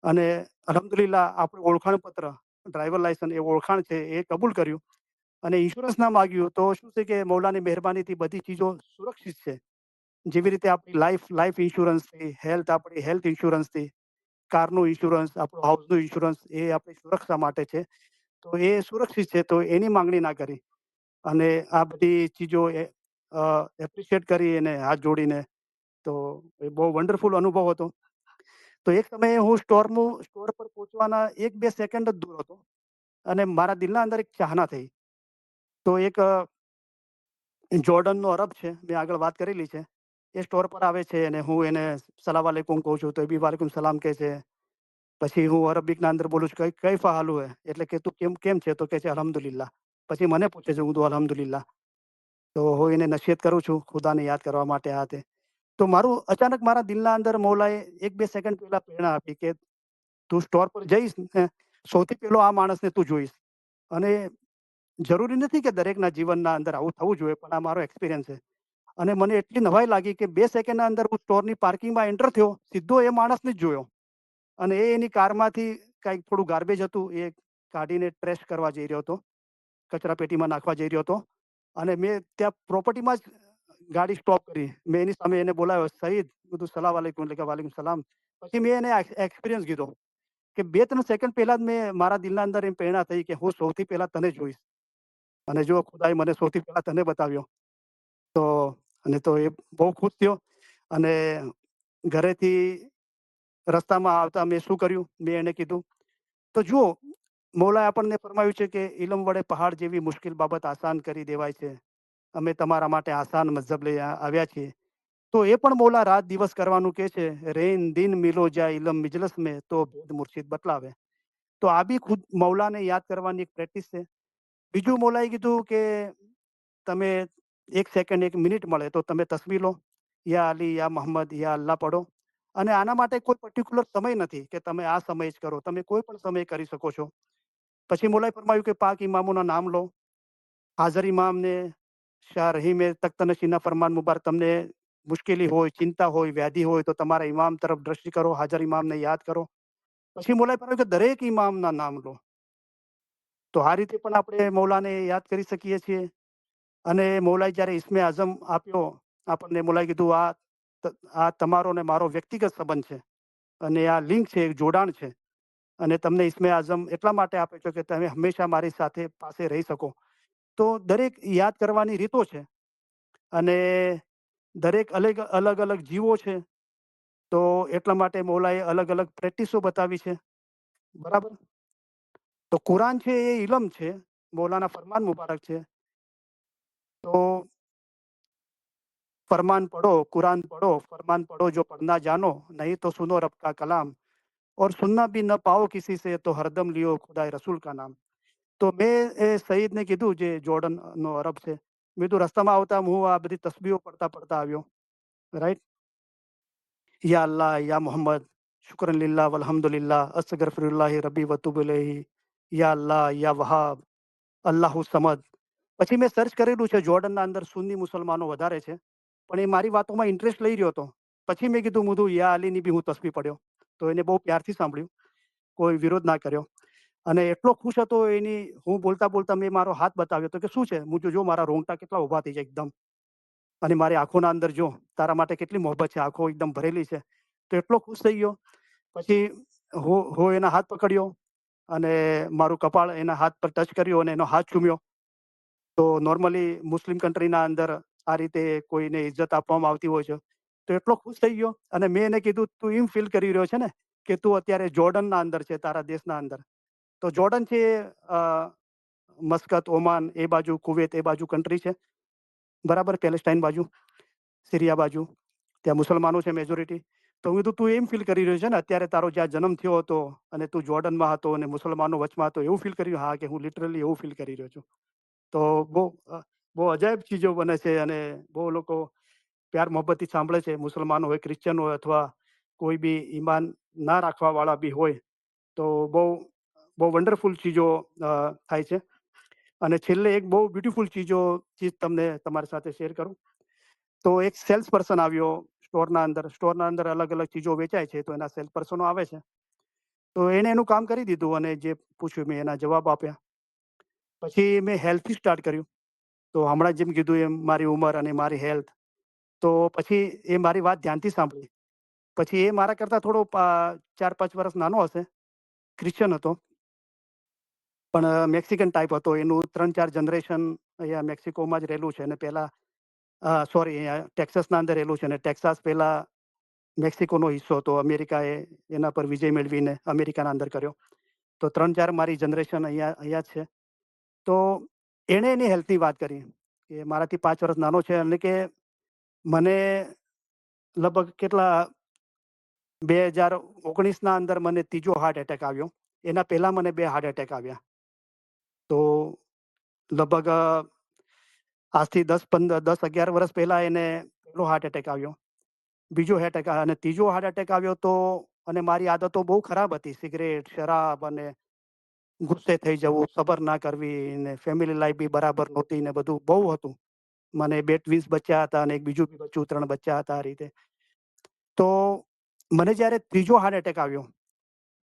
અને અલ્હમ્દુલિલ્લાહ આપણું ઓળખાણ પત્ર, ડ્રાઈવર લાયસન્સ એ ઓળખાણ છે એ કબૂલ કર્યું. અને ઇન્સ્યોરન્સ ના માગ્યું તો શું છે કે મૌલાની મહેરબાનીથી બધી ચીજો સુરક્ષિત છે. જેવી રીતે આપણી લાઈફ ઇન્સ્યોરન્સથી, આપણી હેલ્થ ઇન્સ્યોરન્સથી, કારનું ઇન્સ્યોરન્સ, આપણું હાઉસનું ઇન્સ્યોરન્સ એ આપણી સુરક્ષા માટે છે. તો એ સુરક્ષિત છે તો એની માંગણી ના કરી. અને આ બધી ચીજો એપ્રિશિએટ કરી એને હાથ જોડીને. તો એ બહુ વન્ડરફુલ અનુભવ હતો. તો એક સમયે હું સ્ટોર પર પહોંચવાના 1-2 સેકન્ડ જ દૂર હતો અને મારા દિલના અંદર એક ચાહના થઈ. તો એક જોર્ડનનો અરબ છે, મેં આગળ વાત કરેલી છે. એ સ્ટોર પર આવે છે અને હું એને સલામ વાલેકુમ કહું છું તો એ બી વાલેકુમ સલામ કહે છે. પછી હું અરબિકના અંદર બોલું છું, કૈફા હાલુ હે? એટલે કે તું કેમ છે? તો કહે છે અલ્હમ્દુલિલ્લાહ. પછી મને પૂછે છે, હું તો અલ્હમ્દુલિલ્લાહ. તો હું એને નસીહત કરું છું ખુદાને યાદ કરવા માટે આ તે. તો મારું અચાનક મારા દિલના અંદર મૌલાએ 1-2 સેકન્ડ પહેલા પ્રેરણા આપી કે તું સ્ટોર પર જઈશ ને, સૌથી પહેલો આ માણસને તું જોઈશ. અને જરૂરી નથી કે દરેકના જીવનના અંદર આવું થવું જોઈએ, પણ આ મારો એક્સપિરિયન્સ છે. અને મને એટલી નવાઈ લાગી કે 2 સેકન્ડના અંદર હું સ્ટોરની પાર્કિંગમાં એન્ટર થયો, સીધો એ માણસને જ જોયો. અને એ એની કારમાંથી કાંઈક થોડું ગાર્બેજ હતું, એ કાઢીને ટ્રેશ કરવા જઈ રહ્યો હતો, કચરાપેટીમાં નાખવા જઈ રહ્યો હતો. અને મેં ત્યાં પ્રોપર્ટીમાં જ ગાડી સ્ટોપ કરી. મેં એની સામે એને બોલાવ્યો, "સઈદ." કીધું, "સલામ વાલેકુમ." એટલે કે વાલેકુમ સલામ. પછી મેં એને એક્સપિરિયન્સ કીધો કે 2-3 સેકન્ડ પહેલા જ મારા દિલના અંદર એમ પ્રેરણા થઈ કે હું સૌથી પહેલા તને જોઈશ. અને જો ખુદાએ મને સૌથી પહેલા તને બતાવ્યો. તો અને તો એ બહુ ખુશ થયો. અને ઘરેથી રસ્તામાં આવતા મેં શું કર્યું, મેં એને કીધું, તો જુઓ, મૌલાએ આપણને ફરમાવ્યું છે કે ઇલમ વડે પહાડ જેવી મુશ્કેલ બાબત આસાન કરી દેવાય છે. અમે તમારા માટે આસાન મઝહબ લઈ આવ્યા છીએ. તો એ પણ મૌલા રાત દિવસ કરવાનું કહે છે. રેન દિન મિલો જાય ઇલમ મિજલસ મેં, તો ભેદ મુર્શિદ બતલાવે. તો આ બી ખુદ મૌલાને યાદ કરવાની એક પ્રેક્ટિસ છે. બીજું મૌલાએ કીધું કે તમે 1 સેકન્ડ, 1 મિનિટ મળે તો તમે તસ્બીહ લો, યા અલી, યા મોહમ્મદ, યા અલ્લાહ પઢો. અને આના માટે કોઈ પર્ટિક્યુલર સમય નથી કે તમે આ સમય જ કરો, તમે કોઈ પણ સમય કરી શકો છો. પછી મૌલાએ ફરમાવ્યું કે પાક ઇમામોના નામ લો. હાજર ઇમામને શાહ રહીમે તખ્તનશીનના ફરમાન મુબારક. તમને મુશ્કેલી હોય, ચિંતા હોય, વ્યાધિ હોય તો તમારા ઇમામ તરફ દ્રષ્ટિ કરો, હાજર ઇમામને યાદ કરો. પછી મૌલાએ ફરમાવ્યું કે દરેક ઇમામના નામ લો. તો આ રીતે પણ આપણે મૌલાને યાદ કરી શકીએ છીએ. અને મૌલાએ જ્યારે ઇસ્મે આઝમ આપ્યો આપણને, મૌલાએ કીધું આ તમારો ને મારો વ્યક્તિગત સંબંધ છે અને આ લિંક છે, એક જોડાણ છે. અને તમને ઇસ્મે આઝમ એટલા માટે આપે છે કે તમે હંમેશા મારી સાથે પાસે રહી શકો. તો દરેક યાદ કરવાની રીતો છે. અને દરેક અલગ અલગ જીવો છે. તો એટલા માટે મૌલાએ અલગ અલગ પ્રેક્ટિસો બતાવી છે. બરાબર. તો કુરાન છે એ ઇલમ છે, મૌલાના ફરમાન મુબારક છે. તો फरमान पढ़ो, कुरान पढ़ो, फरमान पढ़ो जो पढ़ना जानो, नहीं तो सुनो रब का कलाम, और सुनना भी न पाओ किसी से तो हरदम लियो खुदाए रसूल का नाम. તો મેં એ સઈદને કીધું, જે જોર્ડનનો અરબ છે, મેં કીધું રસ્તામાં આવતા હું આ બધી તસ્બીહો પડતા પડતા આવ્યો. રાઈટ? યા અલ્લાહ, યા મોહમ્મદ, શુક્રન લિલ્લાહ વલ્હમ્દુલિલ્લાહ, અસ્તગફિરુલ્લાહ રબ્બી વ અતુબુ ઇલૈહી, યા અલ્લાહ, યા વહાબ, અલ્લાહુ સમદ. પછી મેં સર્ચ કરેલું છે, જોર્ડનના અંદર સુન્ની મુસલમાનો વધારે છે, પણ એ મારી વાતોમાં ઇન્ટરેસ્ટ લઈ રહ્યો હતો. પછી મેં કીધું મુધું યા અલીની બી હું તસ્બી પડ્યો, તો એને બહુ પ્યારથી સાંભળ્યું, કોઈ વિરોધ ના કર્યો. અને એટલો ખુશ હતો એની, હું બોલતા બોલતા મેં મારો હાથ બતાવ્યો તો કે શું છે? હું જો મારા રોંગટા કેટલા ઊભા થઈ જાય એકદમ, અને મારી આંખોના અંદર જો તારા માટે કેટલી મોહબ્બત છે, આંખો એકદમ ભરેલી છે. તો એટલો ખુશ થઈ ગયો. પછી હું એના હાથ પકડ્યો અને મારું કપાળ એના હાથ પર ટચ કર્યું અને એનો હાથ ચૂમ્યો. તો નોર્મલી મુસ્લિમ કન્ટ્રીના અંદર આ રીતે કોઈને ઇજ્જત આપવામાં આવતી હોય છે. તો એટલો ખુશ થઈ ગયો અને મેં એને કીધું, તું એમ ફીલ કરી રહ્યો છે ને કે તું અત્યારે જોર્ડનના અંદર છે, તારા દેશના અંદર. તો જોર્ડન છે અ, મસ્કત, ઓમાન એ બાજુ, કુવેત એ બાજુ કન્ટ્રી છે, બરાબર, પેલેસ્ટાઈન બાજુ, સિરિયા બાજુ, ત્યાં મુસલમાનો છે મેજોરિટી. તો હું કીધું તું એમ ફીલ કરી રહ્યો છે ને અત્યારે તારો જ્યાં જન્મ થયો હતો અને તું જોર્ડનમાં હતો અને મુસલમાનો વચમાં હતો, એવું ફીલ કર્યું? હા, કે હું લિટરલી એવું ફીલ કરી રહ્યો છું. તો બહુ અજાયબ ચીજો બને છે અને બહુ લોકો પ્યાર મોહબ્બતથી સાંભળે છે, મુસલમાન હોય, ક્રિશ્ચન હોય, અથવા કોઈ બી ઈમાન ના રાખવા વાળા બી હોય. તો બહુ વન્ડરફુલ ચીજો થાય છે. અને છેલ્લે એક બહુ બ્યુટીફુલ ચીજ તમને તમારી સાથે શેર કરું. તો એક સેલ્સ પર્સન આવ્યો સ્ટોરના અંદર અલગ અલગ ચીજો વેચાય છે, તો એના સેલ્સ પર્સનો આવે છે. તો એને એનું કામ કરી દીધું અને જે પૂછ્યું મેં એના જવાબ આપ્યા. પછી મેં હેલ્થથી સ્ટાર્ટ કર્યું. તો હમણાં જેમ કીધું એમ મારી ઉંમર અને મારી હેલ્થ. તો પછી એ મારી વાત ધ્યાનથી સાંભળી. પછી એ મારા કરતાં થોડો 4-5 વર્ષ નાનો હશે, ક્રિશ્ચન હતો, પણ મેક્સિકન ટાઈપ હતો. એનું 3-4 જનરેશન અહીંયા મેક્સિકોમાં જ રહેલું છે અને પહેલાં સોરી અહીંયા ટેક્સાસના અંદર રહેલું છે, અને ટેક્સાસ પહેલાં મેક્સિકોનો હિસ્સો હતો. અમેરિકાએ એના પર વિજય મેળવીને અમેરિકાના અંદર કર્યો. તો 3-4 મારી જનરેશન અહીંયા જ છે. તો એણે એની હેલ્થની વાત કરી કે મારાથી 5 વર્ષ નાનો છે અને કે મને લગભગ કેટલા 2019ના અંદર મને ત્રીજો હાર્ટ એટેક આવ્યો. એના પહેલાં મને 2 હાર્ટ એટેક આવ્યા. તો લગભગ આજથી 10-11 વર્ષ પહેલાં એને પહેલો હાર્ટ એટેક આવ્યો, બીજો હાર્ટ એટેક અને ત્રીજો હાર્ટ એટેક આવ્યો. તો અને મારી આદતો બહુ ખરાબ હતી, સિગરેટ, શરાબ અને ગુસ્સે થઈ જવું, સબર ના કરવી, ને ફેમિલી લાઈફ બી બરાબર નહોતી ને બધું બહુ હતું. મને 2 ટ્વિન્સ બચ્ચા હતા અને એક બીજું બી બચ્ચું, 3 બચ્ચા હતા આ રીતે. તો મને જ્યારે ત્રીજો હાર્ટ એટેક આવ્યો,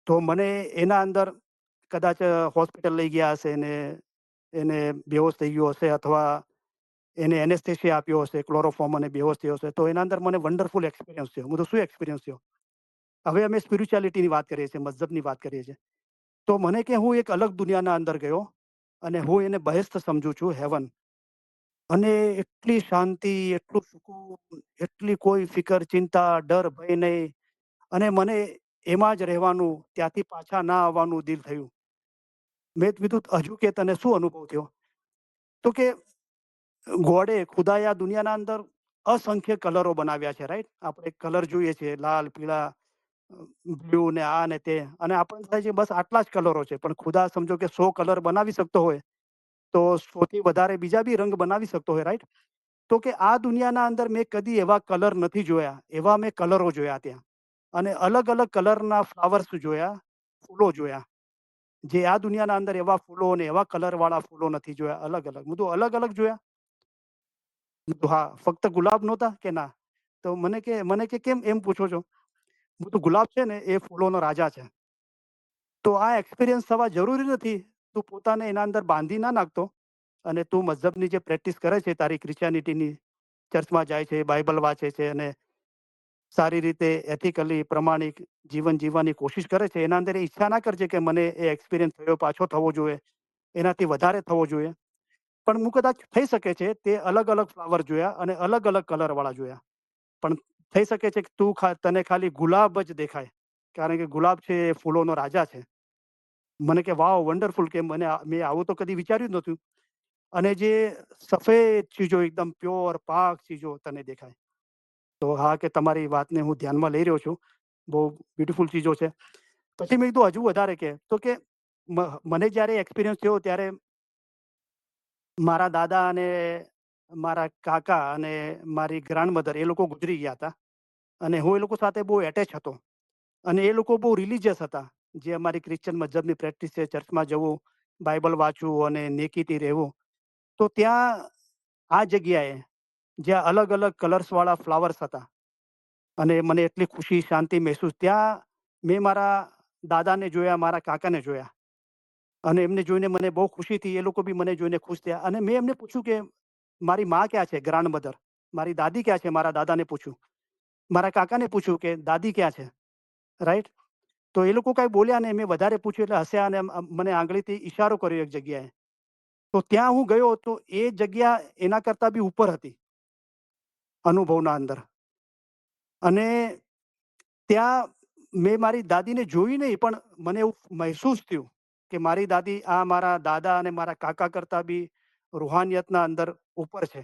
તો મને એના અંદર કદાચ હોસ્પિટલ લઈ ગયા હશે ને એને બેહોશ થઈ ગયો હશે, અથવા એને એનેસ્થેસિયા આપ્યો હશે, ક્લોરોફોર્મ, અને બેહોશ થયો હશે. તો એના અંદર મને વન્ડરફુલ એક્સપિરિયન્સ થયો. હું તો શું એક્સપિરિયન્સ થયો? હવે અમે સ્પિરિચ્યુઆલિટીની વાત કરીએ છીએ, મતલબની વાત કરીએ છીએ. તો મને કે હું એક અલગ દુનિયાના અંદર ગયો અને હું એને બહેસ્ત સમજું છું, હેવન. અને એટલી શાંતિ, એટલું સુકૂન, એટલી કોઈ ફિકર, ચિંતા, ડર, ભય નહીં. અને મને એમાં જ રહેવાનું, ત્યાંથી પાછા ના આવવાનું દિલ થયું. મેં કીધું હજુ કે તને શું અનુભવ થયો? તો કે ગોડે, ખુદાએ આ દુનિયાના અંદર અસંખ્ય કલરો બનાવ્યા છે, રાઈટ? આપણે કલર જોઈએ છીએ, લાલ, પીળા, બ્લુ ને આ ને તે, અને આપણને થાય છે બસ આટલા જ કલરો છે. પણ ખુદા સમજો કે 100 કલર બનાવી શકતો હોય, તો 100 થી વધારે બીજા બી રંગ બનાવી શકતો હોય, રાઈટ? તો કે આ દુનિયાના અંદર મેં કદી એવા કલર નથી જોયા, એવા મેં કલરો જોયા ત્યાં. અને અલગ અલગ કલરના ફ્લાવર્સ જોયા, ફૂલો જોયા. જે આ દુનિયાના અંદર એવા ફૂલો અને એવા કલર વાળા ફૂલો નથી જોયા. અલગ અલગ, હું તો અલગ અલગ જોયા. મેં કીધું, હા, ફક્ત ગુલાબ નહોતા કે ના? તો મને કે કેમ એમ પૂછો છો? હું તો ગુલાબ છે ને એ ફૂલોનો રાજા છે. તો આ એક્સપિરિયન્સ થવા જરૂરી નથી. તું પોતાને એના અંદર બાંધી ના નાખતો, અને તું મઝહબની જે પ્રેક્ટિસ કરે છે, તારી ક્રિશ્ચિયાનિટીની, ચર્ચમાં જાય છે, બાઇબલ વાંચે છે અને સારી રીતે એથિકલી પ્રમાણિક જીવન જીવવાની કોશિશ કરે છે, એના અંદર એ ઈચ્છા ના કરજે કે મને એ એક્સપિરિયન્સ થયો, પાછો થવો જોઈએ, એનાથી વધારે થવો જોઈએ. પણ હું કદાચ થઈ શકે છે તે અલગ અલગ ફ્લાવર જોયા અને અલગ અલગ કલર વાળા જોયા. પણ થઈ શકે છે કે તને ખાલી ગુલાબ જ દેખાય, કારણ કે ગુલાબ છે એ ફૂલોનો રાજા છે. મને કે વાવ, વન્ડરફુલ, કે મેં આવું તો કદી વિચાર્યું જ નહોતું. અને જે સફેદ ચીજો, એકદમ પ્યોર પાક ચીજો તને દેખાય. તો હા, કે તમારી વાતને હું ધ્યાનમાં લઈ રહ્યો છું. બહુ બ્યુટીફુલ ચીજો છે. પછી મેં કીધું હજુ વધારે કે, તો કે મને જ્યારે એક્સપિરિયન્સ થયો ત્યારે મારા દાદા અને મારા કાકા અને મારી ગ્રાન્ડમધર એ લોકો ગુજરી ગયા હતા અને હું એ લોકો સાથે બહુ એટેચ હતો અને એ લોકો બહુ રિલિજિયસ હતા. જે અમારી ક્રિશ્ચન મજહબની પ્રેક્ટિસ છે, ચર્ચમાં જવું, બાઇબલ વાંચવું અને નેકીથી રહેવું. તો ત્યાં આ જગ્યાએ જ્યાં અલગ અલગ કલર્સવાળા ફ્લાવર્સ હતા અને મને એટલી ખુશી, શાંતિ મહેસૂસ ત્યાં મેં મારા દાદાને જોયા, મારા કાકાને જોયા અને એમને જોઈને મને બહુ ખુશી થઈ. એ લોકો બી મને જોઈને ખુશ થયા અને મેં એમને પૂછ્યું કે મારી માં ક્યાં છે, ગ્રાન્ડ મધર, મારી દાદી ક્યાં છે? મારા દાદાને પૂછ્યું. મારા કાકાને પૂછ્યું કે દાદી ક્યાં છે, રાઈટ? તો એ લોકો કાંઈ બોલ્યા નહીં. મેં વધારે પૂછ્યું એટલે હસ્યા અને મને આંગળીથી ઈશારો કર્યો એક જગ્યાએ. તો ત્યાં હું ગયો તો એ જગ્યા એના કરતાં બી ઉપર હતી અનુભવના અંદર. અને ત્યાં મેં મારી દાદીને જોઈ નહીં, પણ મને એવું મહેસૂસ થયું કે મારી દાદી આ મારા દાદા અને મારા કાકા કરતાં બી રૂહાનિયતના અંદર ઉપર છે.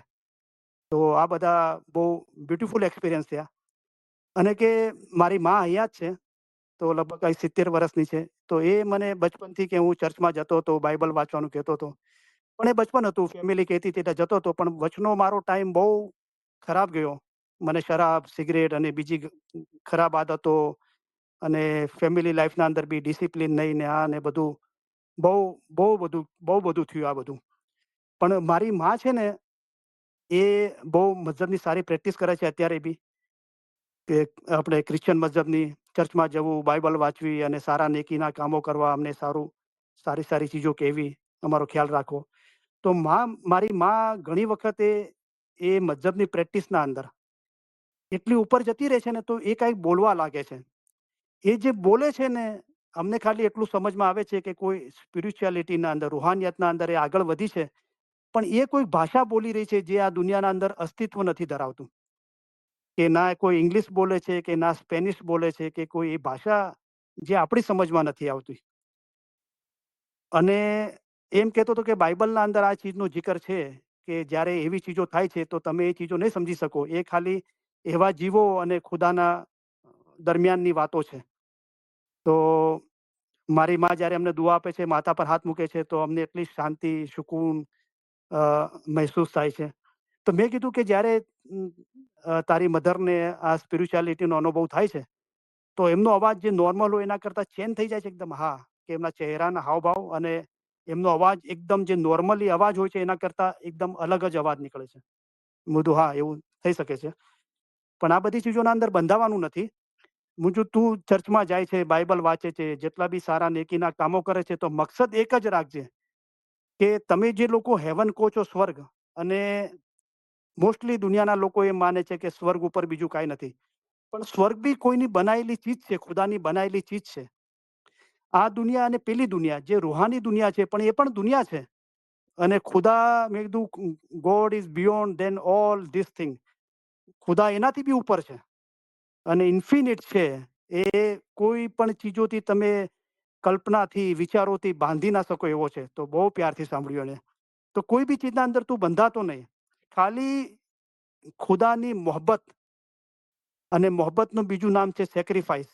તો આ બધા બહુ બ્યુટીફુલ એક્સપિરિયન્સ થયા. અને કે મારી માં અહીંયા જ છે, તો લગભગ કંઈ 70 વર્ષની છે. તો એ મને બચપનથી કે હું ચર્ચમાં જતો હતો, બાઇબલ વાંચવાનું કહેતો હતો. પણ એ બચપન હતું, ફેમિલી કહેતી હતી એટલે જતો હતો. પણ વચનો મારો ટાઈમ બહુ ખરાબ ગયો. મને શરાબ, સિગરેટ અને બીજી ખરાબ આદતો અને ફેમિલી લાઈફના અંદર બી ડિસિપ્લિન નહીં ને આ ને બધું બહુ બહુ બધું થયું આ બધું. પણ મારી માં છે ને, એ બહુ મતલબની સારી પ્રેક્ટિસ કરે છે અત્યારે બી. કે આપણે ક્રિશ્ચન મતલબની ચર્ચમાં જવું, બાઇબલ વાંચવી અને સારા નેકીના કામો કરવા, અમને સારી સારી ચીજો કહેવી, અમારો ખ્યાલ રાખવો. તો મારી માં ઘણી વખતે એ મતલબની પ્રેક્ટિસના અંદર એટલી ઉપર જતી રહે છે ને, તો એ કાંઈક બોલવા લાગે છે. એ જે બોલે છે ને, અમને ખાલી એટલું સમજમાં આવે છે કે કોઈ સ્પિરિચ્યુઆલિટીના અંદર, રૂહાનિયતના અંદર એ આગળ વધી છે. પણ એ કોઈ ભાષા બોલી રહી છે જે આ દુનિયાના અંદર અસ્તિત્વ નથી ધરાવતું. કે ના કોઈ ઇંગ્લિશ બોલે છે, કે ના સ્પેનિશ બોલે છે, કે કોઈ એ ભાષા જે આપણી સમજમાં નથી આવતી. અને એમ કહેતો હતો કે બાઇબલના અંદર આ ચીજનો જિકર છે કે જ્યારે એવી ચીજો થાય છે તો તમે એ ચીજો નહીં સમજી શકો. એ ખાલી એવા જીવો અને ખુદાના દરમિયાનની વાતો છે. તો મારી માં જ્યારે અમને દુઆ આપે છે, માથા પર હાથ મૂકે છે, તો અમને એટલી શાંતિ, સુકૂન મહેસૂસ થાય છે. તો મેં કીધું કે જ્યારે તારી મધરને આ સ્પિરિચ્યુઆલિટીનો અનુભવ થાય છે, તો એમનો અવાજ જે નોર્મલ હોય એના કરતાં ચેન્જ થઈ જાય છે એકદમ. હા, કે એમના ચહેરાના હાવભાવ અને એમનો અવાજ એકદમ જે નોર્મલી અવાજ હોય છે એના કરતાં એકદમ અલગ જ અવાજ નીકળે છે. મેં કીધું હા, એવું થઈ શકે છે. પણ આ બધી ચીજોના અંદર બંધાવાનું નથી. હું જો તું ચર્ચમાં જાય છે, બાઇબલ વાંચે છે, જેટલા બી સારા નેકીના કામો કરે છે, તો મકસદ એક જ રાખજે કે તમે જે લોકો હેવન કહો છો, સ્વર્ગ, અને મોસ્ટલી દુનિયાના લોકો એમ માને છે કે સ્વર્ગ ઉપર બીજું કાંઈ નથી. પણ સ્વર્ગ બી કોઈની બનાયેલી ચીજ છે, ખુદાની બનાયેલી ચીજ છે. આ દુનિયા અને પેલી દુનિયા જે રૂહાની દુનિયા છે, પણ એ પણ દુનિયા છે. અને ખુદા, મેં કીધું God is beyond than all this thing. ખુદા એનાથી બી ઉપર છે અને ઇન્ફિનિટ છે. એ કોઈ પણ ચીજોથી તમે કલ્પનાથી, વિચારોથી બાંધી ના શકો એવો છે. તો બહુ પ્યારથી સાંભળ્યું એને. તો કોઈ બી ચીજના અંદર તું બંધાતો નહીં. ખાલી ખુદાની મોહબ્બત, અને મોહબ્બતનું બીજું નામ છે સેક્રિફાઈસ.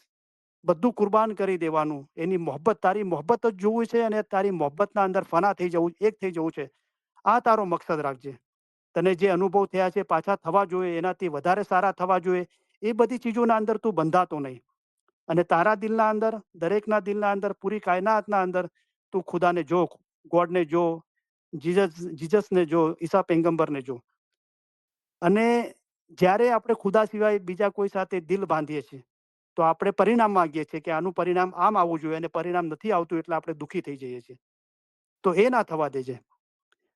બધું કુરબાન કરી દેવાનું. એની મોહબ્બત, તારી મોહબ્બત જ જોવું છે અને તારી મોહબ્બતના અંદર ફના થઈ જવું, એક થઈ જવું છે. આ તારો મકસદ રાખજે. તને જે અનુભવ થયા છે પાછા થવા જોઈએ, એનાથી વધારે સારા થવા જોઈએ. એ બધી ચીજોના અંદર તું બંધાતો નહીં. અને તારા દિલના અંદર, દરેકના દિલના અંદર, પૂરી કાયનાતના અંદર તું ખુદાને જો, ગોડને જો, જીસસને જો, ઈસા પૈગંબરને જો. અને જ્યારે આપણે ખુદા સિવાય બીજા કોઈ સાથે દિલ બાંધીએ છીએ, તો આપણે પરિણામ માંગીએ છીએ કે આનું પરિણામ આમ આવવું જોઈએ, અને પરિણામ નથી આવતું એટલે આપણે દુઃખી થઈ જઈએ છીએ. તો એ ના થવા દેજે.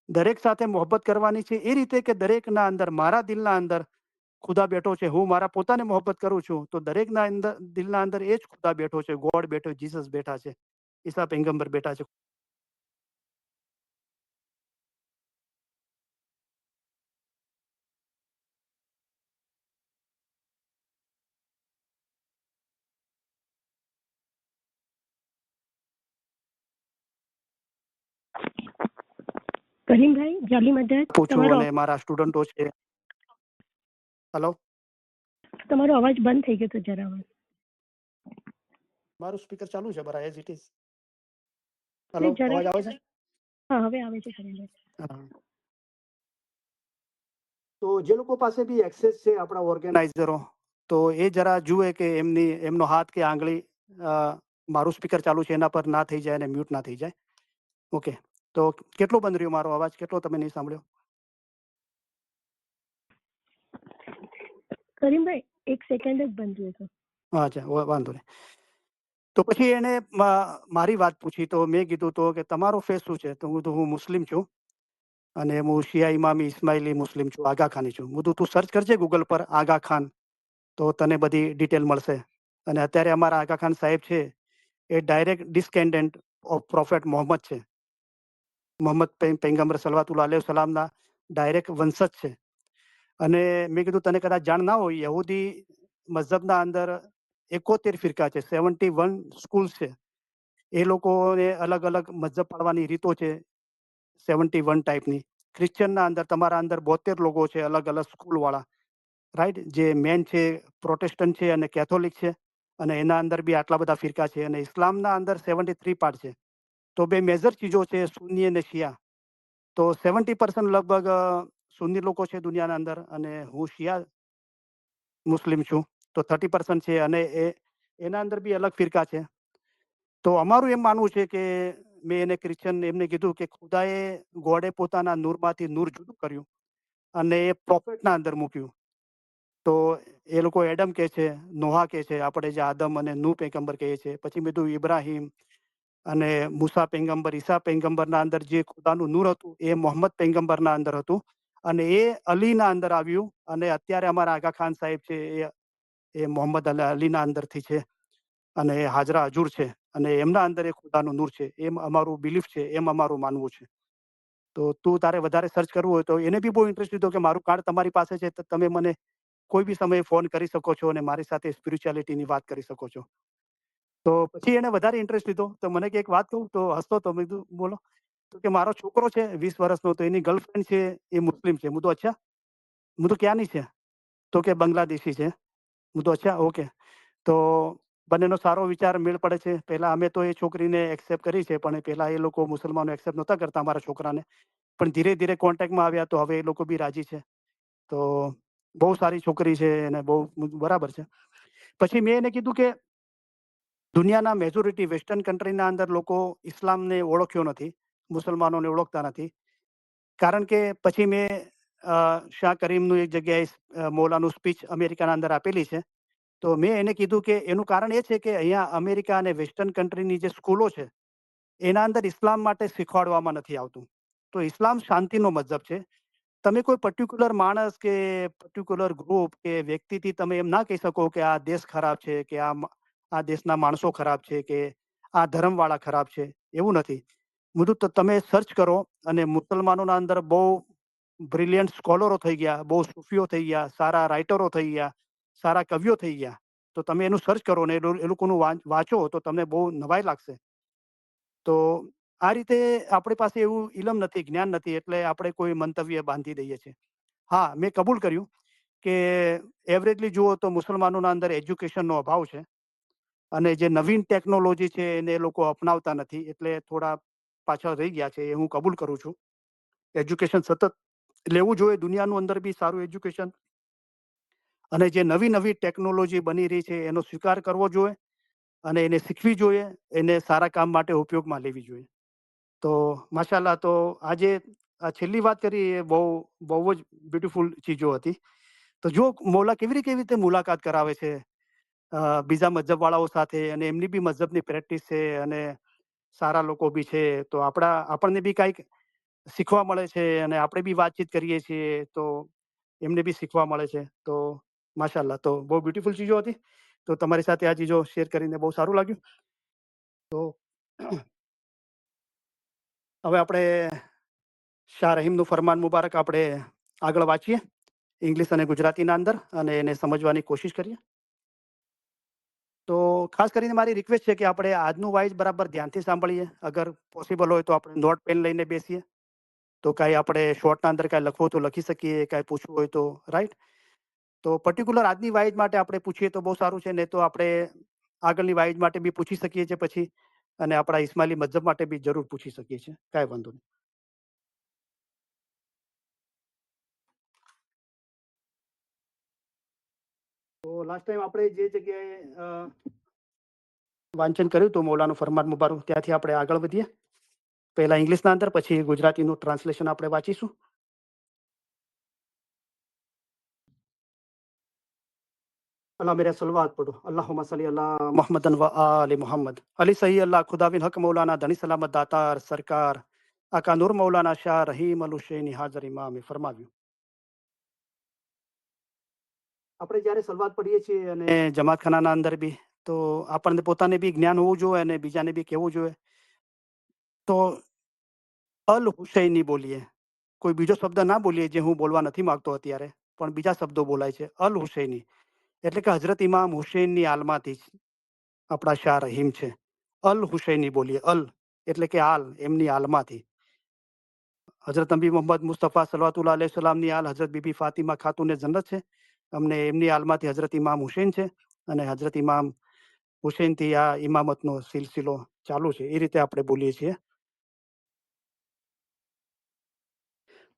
દરેક સાથે મોહબ્બત કરવાની છે એ રીતે કે દરેકના અંદર, મારા દિલના અંદર ખુદા બેઠો છે. હું મારા પોતાને મોહબ્બત કરું છું, તો દરેકના અંદર, દિલના અંદર એ જ ખુદા બેઠો છે, ગોડ બેઠો, જીસસ બેઠા છે, ઈસા પૈગંબર બેઠા છે. કરીમભાઈ, જાલી મદદ, પૂછું અને મારા સ્ટુડન્ટો છે. હલો, તમારો અવાજ બંધ થઈ ગયો તો જરા વાર. મારું સ્પીકર ચાલુ છે બરા, એઝ ઇટ ઇઝ. હલો, નહીં, જરા. અવાજ આવે છે? હા, હવે આવે છે કરીમભાઈ. હા. તો જે લોકો પાસે બી એક્સેસ છે આપણા ઓર્ગેનાઇઝરો, તો એ જરા જુએ કે એમનો હાથ કે આંગળી અ, મારું સ્પીકર ચાલુ છે એના પર ના થઈ જાય અને મ્યુટ ના થઈ જાય. ઓકે. તો કેટલો બંધ રહ્યો મારો અવાજ? કેટલો તમે નહીં સાંભળ્યો? કરીમભાઈ 1 સેકન્ડ જ બંધ રહ્યો હતો. અચ્છા, વાંધો નહીં. તો પછી એને મારી વાત પૂછી, તો મેં કીધું તો કે તમારો ફેસ શું છે? તો હું મુસ્લિમ છું અને હું શિયા ઇમામી ઇસ્માઇલી મુસ્લિમ છું, આગા ખાની છું. તું સર્ચ કરજે ગૂગલ પર આગા ખાન, તો તને બધી ડિટેલ મળશે. અને અત્યારે અમારા આગા ખાન સાહેબ છે એ ડાયરેક્ટ ડિસ્કેન્ડન્ટ ઓફ પ્રોફેટ મોહમ્મદ છે. મોહમ્મદ પૈગંબર સલવાતુલ્લાહ અલૈહિ સલામના ડાયરેક્ટ વંશજ છે. અને મેં કીધું તને કદાચ જાણ ના હોય, યહૂદી મઝહબના અંદર 71 ફિરકા છે, 71 સ્કૂલ છે. એ લોકોને અલગ અલગ મઝહબ પાડવાની રીતો છે, 71 ટાઈપની. ક્રિશ્ચિયનના અંદર તમારા અંદર 72 લોકો છે અલગ અલગ સ્કૂલવાળા, રાઈટ? જે મેન છે પ્રોટેસ્ટન્ટ છે અને કેથોલિક છે, અને એના અંદર બી આટલા બધા ફિરકા છે. અને ઇસ્લામના અંદર 73 પાર્ટ છે. તો બે મેજર ચીજો છે સુન્ની અને શિયા. તો 70% લગભગ સુન્ની લોકો છે દુનિયાના અંદર, અને હું શિયા મુસ્લિમ છું, તો 30% છે. અને એના અંદર બી અલગ ફિરકા છે. તો અમારું એમ માનવું છે કે મેં એને ક્રિશ્ચન એમને કીધું કે ખુદાએ ગોડે પોતાના નૂરમાંથી નૂર જુદું કર્યું અને એ પ્રોફેટના અંદર મૂક્યું. તો એ લોકો એડમ કહે છે, નોહા કહે છે, આપણે જે આદમ અને નૂહ પૈગંબર કહીએ છીએ. પછી મેં કીધું ઇબ્રાહિમ અને મૂસા પૈગંબર, ઈસા પૈગંબરના અંદર જે ખુદાનું નૂર હતું એ મોહમ્મદ પૈગંબરના અંદર હતું, અને એ અલીના અંદર આવ્યું. અને અત્યારે અમારા આગા ખાન સાહેબ છે એ મોહમ્મદ અલીના અંદરથી છે, અને એ હાજરા હજુર છે, અને એમના અંદર એ ખુદાનું નૂર છે. એમ અમારું બિલીફ છે, એમ અમારું માનવું છે. તો તું તારે વધારે સર્ચ કરવું હોય તો એને બી બહુ ઇન્ટરેસ્ટ લીધો કે મારું કાર્ડ તમારી પાસે છે, તો તમે મને કોઈ બી સમયે ફોન કરી શકો છો અને મારી સાથે સ્પિરિચ્યુઆલિટીની વાત કરી શકો છો. તો પછી એને વધારે ઇન્ટરેસ્ટ લીધો. તો મને કે એક વાત કહું, તો હસતો તો. મેં કીધું બોલો. તો કે મારો છોકરો છે 20 વર્ષનો, તો એની ગર્લફ્રેન્ડ છે એ મુસ્લિમ છે. હું તો અચ્છા, હું તો ક્યાંની છે? તો કે બાંગ્લાદેશી છે. હું તો અચ્છા, ઓકે. તો બંનેનો સારો વિચાર મેળ પડે છે. પહેલા અમે તો એ છોકરીને એક્સેપ્ટ કરી છે, પણ પહેલા એ લોકો મુસલમાનો એક્સેપ્ટ નહોતા કરતા અમારા છોકરાને. પણ ધીરે ધીરે કોન્ટેક્ટમાં આવ્યા તો હવે એ લોકો બી રાજી છે. તો બહુ સારી છોકરી છે અને બહુ બરાબર છે. પછી મેં એને કીધું કે દુનિયાના મેજોરિટી વેસ્ટર્ન કન્ટ્રીના અંદર લોકો ઇસ્લામને ઓળખ્યો નથી, મુસલમાનોને ઓળખતા નથી. કારણ કે પછી મેં શાહ કરીમનું એક જગ્યાએ મૌલાનું સ્પીચ અમેરિકાના અંદર આપેલી છે. તો મેં એને કીધું કે એનું કારણ એ છે કે અહીંયા અમેરિકા અને વેસ્ટર્ન કન્ટ્રીની જે સ્કૂલો છે એના અંદર ઇસ્લામ માટે શીખવાડવામાં નથી આવતું. તો ઇસ્લામ શાંતિનો મઝહબ છે. તમે કોઈ પર્ટિક્યુલર માણસ કે પર્ટિક્યુલર ગ્રુપ કે વ્યક્તિથી તમે એમ ના કહી શકો કે આ દેશ ખરાબ છે, કે આ દેશના માણસો ખરાબ છે, કે આ ધર્મવાળા ખરાબ છે. એવું નથી. બધું તો તમે સર્ચ કરો, અને મુસલમાનોના અંદર બહુ બ્રિલિયન્ટ સ્કોલરો થઈ ગયા, બહુ સૂફીઓ થઈ ગયા, સારા રાઇટરો થઈ ગયા, સારા કવિઓ થઈ ગયા. તો તમે એનું સર્ચ કરો ને એ લોકોનું વાંચો તો તમને બહુ નવાઈ લાગશે. તો આ રીતે આપણી પાસે એવું ઇલમ નથી, જ્ઞાન નથી, એટલે આપણે કોઈ મંતવ્ય બાંધી દઈએ છીએ. હા, મેં કબૂલ કર્યું કે એવરેજલી જુઓ તો મુસલમાનોના અંદર એજ્યુકેશનનો અભાવ છે, અને જે નવીન ટેકનોલોજી છે એને એ લોકો અપનાવતા નથી, એટલે થોડા પાછળ રહી ગયા છે. એ હું કબૂલ કરું છું. એજ્યુકેશન સતત લેવું જોઈએ, દુનિયાનું અંદર બી સારું એજ્યુકેશન, અને જે નવી નવી ટેકનોલોજી બની રહી છે એનો સ્વીકાર કરવો જોઈએ, અને એને શીખવી જોઈએ, એને સારા કામ માટે ઉપયોગમાં લેવી જોઈએ. તો માશાલ્લાહ, તો આજે આ છેલ્લી વાત કરી એ બહુ જ બ્યુટીફુલ ચીજો હતી. તો જો મૌલા કેવી રીતે મુલાકાત કરાવે છે બીજા મઝહબ વાળાઓ સાથે, અને એમની બી મઝહબની પ્રેક્ટિસ છે, અને સારા લોકો બી છે. તો આપણને બી કાંઈક શીખવા મળે છે, અને આપણે બી વાતચીત કરીએ છીએ તો એમને બી શીખવા મળે છે. તો માશાલ્લાહ, તો બહુ બ્યુટીફુલ ચીજો હતી. તો તમારી સાથે આ ચીજો શેર કરીને બહુ સારું લાગ્યું. તો હવે આપણે શાહ રહીમનું ફરમાન મુબારક આપણે આગળ વાંચીએ ઇંગ્લિશ અને ગુજરાતીના અંદર, અને એને સમજવાની કોશિશ કરીએ. તો ખાસ કરીને મારી રિક્વેસ્ટ છે કે આપણે આજનું વાઇઝ બરાબર ધ્યાનથી સાંભળીએ. અગર પોસિબલ હોય તો આપણે નોટ પેન લઈને બેસીએ, તો કાંઈ આપણે શોર્ટના અંદર કાંઈ લખવું તો લખી શકીએ, કાંઈ પૂછવું હોય તો, રાઈટ? તો પર્ટિક્યુલર આજની વાઇઝ માટે આપણે પૂછીએ તો બહુ સારું છે, નહીં તો આપણે આગળની વાઇઝ માટે બી પૂછી શકીએ છીએ પછી, અને આપણા ઇસ્માઇલી મઝહબ માટે બી જરૂર પૂછી શકીએ છીએ. કાંઈ વાંધો નહીં. તો લાસ્ટ ટાઈમ આપણે જે જગ્યાએ વાંચન કર્યું હતું મૌલાનું ફરમાન મુબારક, ત્યાંથી આપણે આગળ વધીએ. પહેલા ઇંગ્લિશના અંદર, પછી ગુજરાતીનું ટ્રાન્સલેશન આપણે વાંચીશું. अल्लाह मेरे सलवात पढ़ो। अल्लाहुम्मा सल्ली अला मुहम्मदन व आले मोहम्मद। अली सही अल्लाह खुदाविन हक मौलाना धनी सलामत दातार सरकार आका नूर मौलाना शाह रहीम અલ હુસૈની હાજર ઇમામે ફરમાવ્યું. આપણે જ્યારે સલવાત પઢીએ છીએ અને જમાતખાનાના અંદર બી, તો આપણને પોતાને બી જ્ઞાન હોવું જોઈએ અને બીજાને બી કહેવું જોઈએ. તો અલ હુસૈની બોલીએ, કોઈ બીજો શબ્દ ના બોલીએ જે હું બોલવા નથી માંગતો અત્યારે, પણ બીજા શબ્દો બોલાય છે. અલ હુસૈની એટલે કે હજરત ઇમામ હુસૈનની આલમાંથી જ આપણા શાહ રહીમ છે. અલ હુસૈની બોલીએ. અલ એટલે કે આલ, એમની આલમાંથી. હજરત નબી મોહમ્મદ મુસ્તફા સલ્લલ્લાહુ અલૈહિ વસલ્લમની આલ હજરત બીબી ફાતિમા ખાતુને જન્નત છે. અમને એમની આલમાંથી હજરત ઇમામ હુસૈન છે, અને હજરત ઇમામ હુસૈનથી આ ઇમામતનો સિલસિલો ચાલુ છે. એ રીતે આપણે બોલીએ છીએ.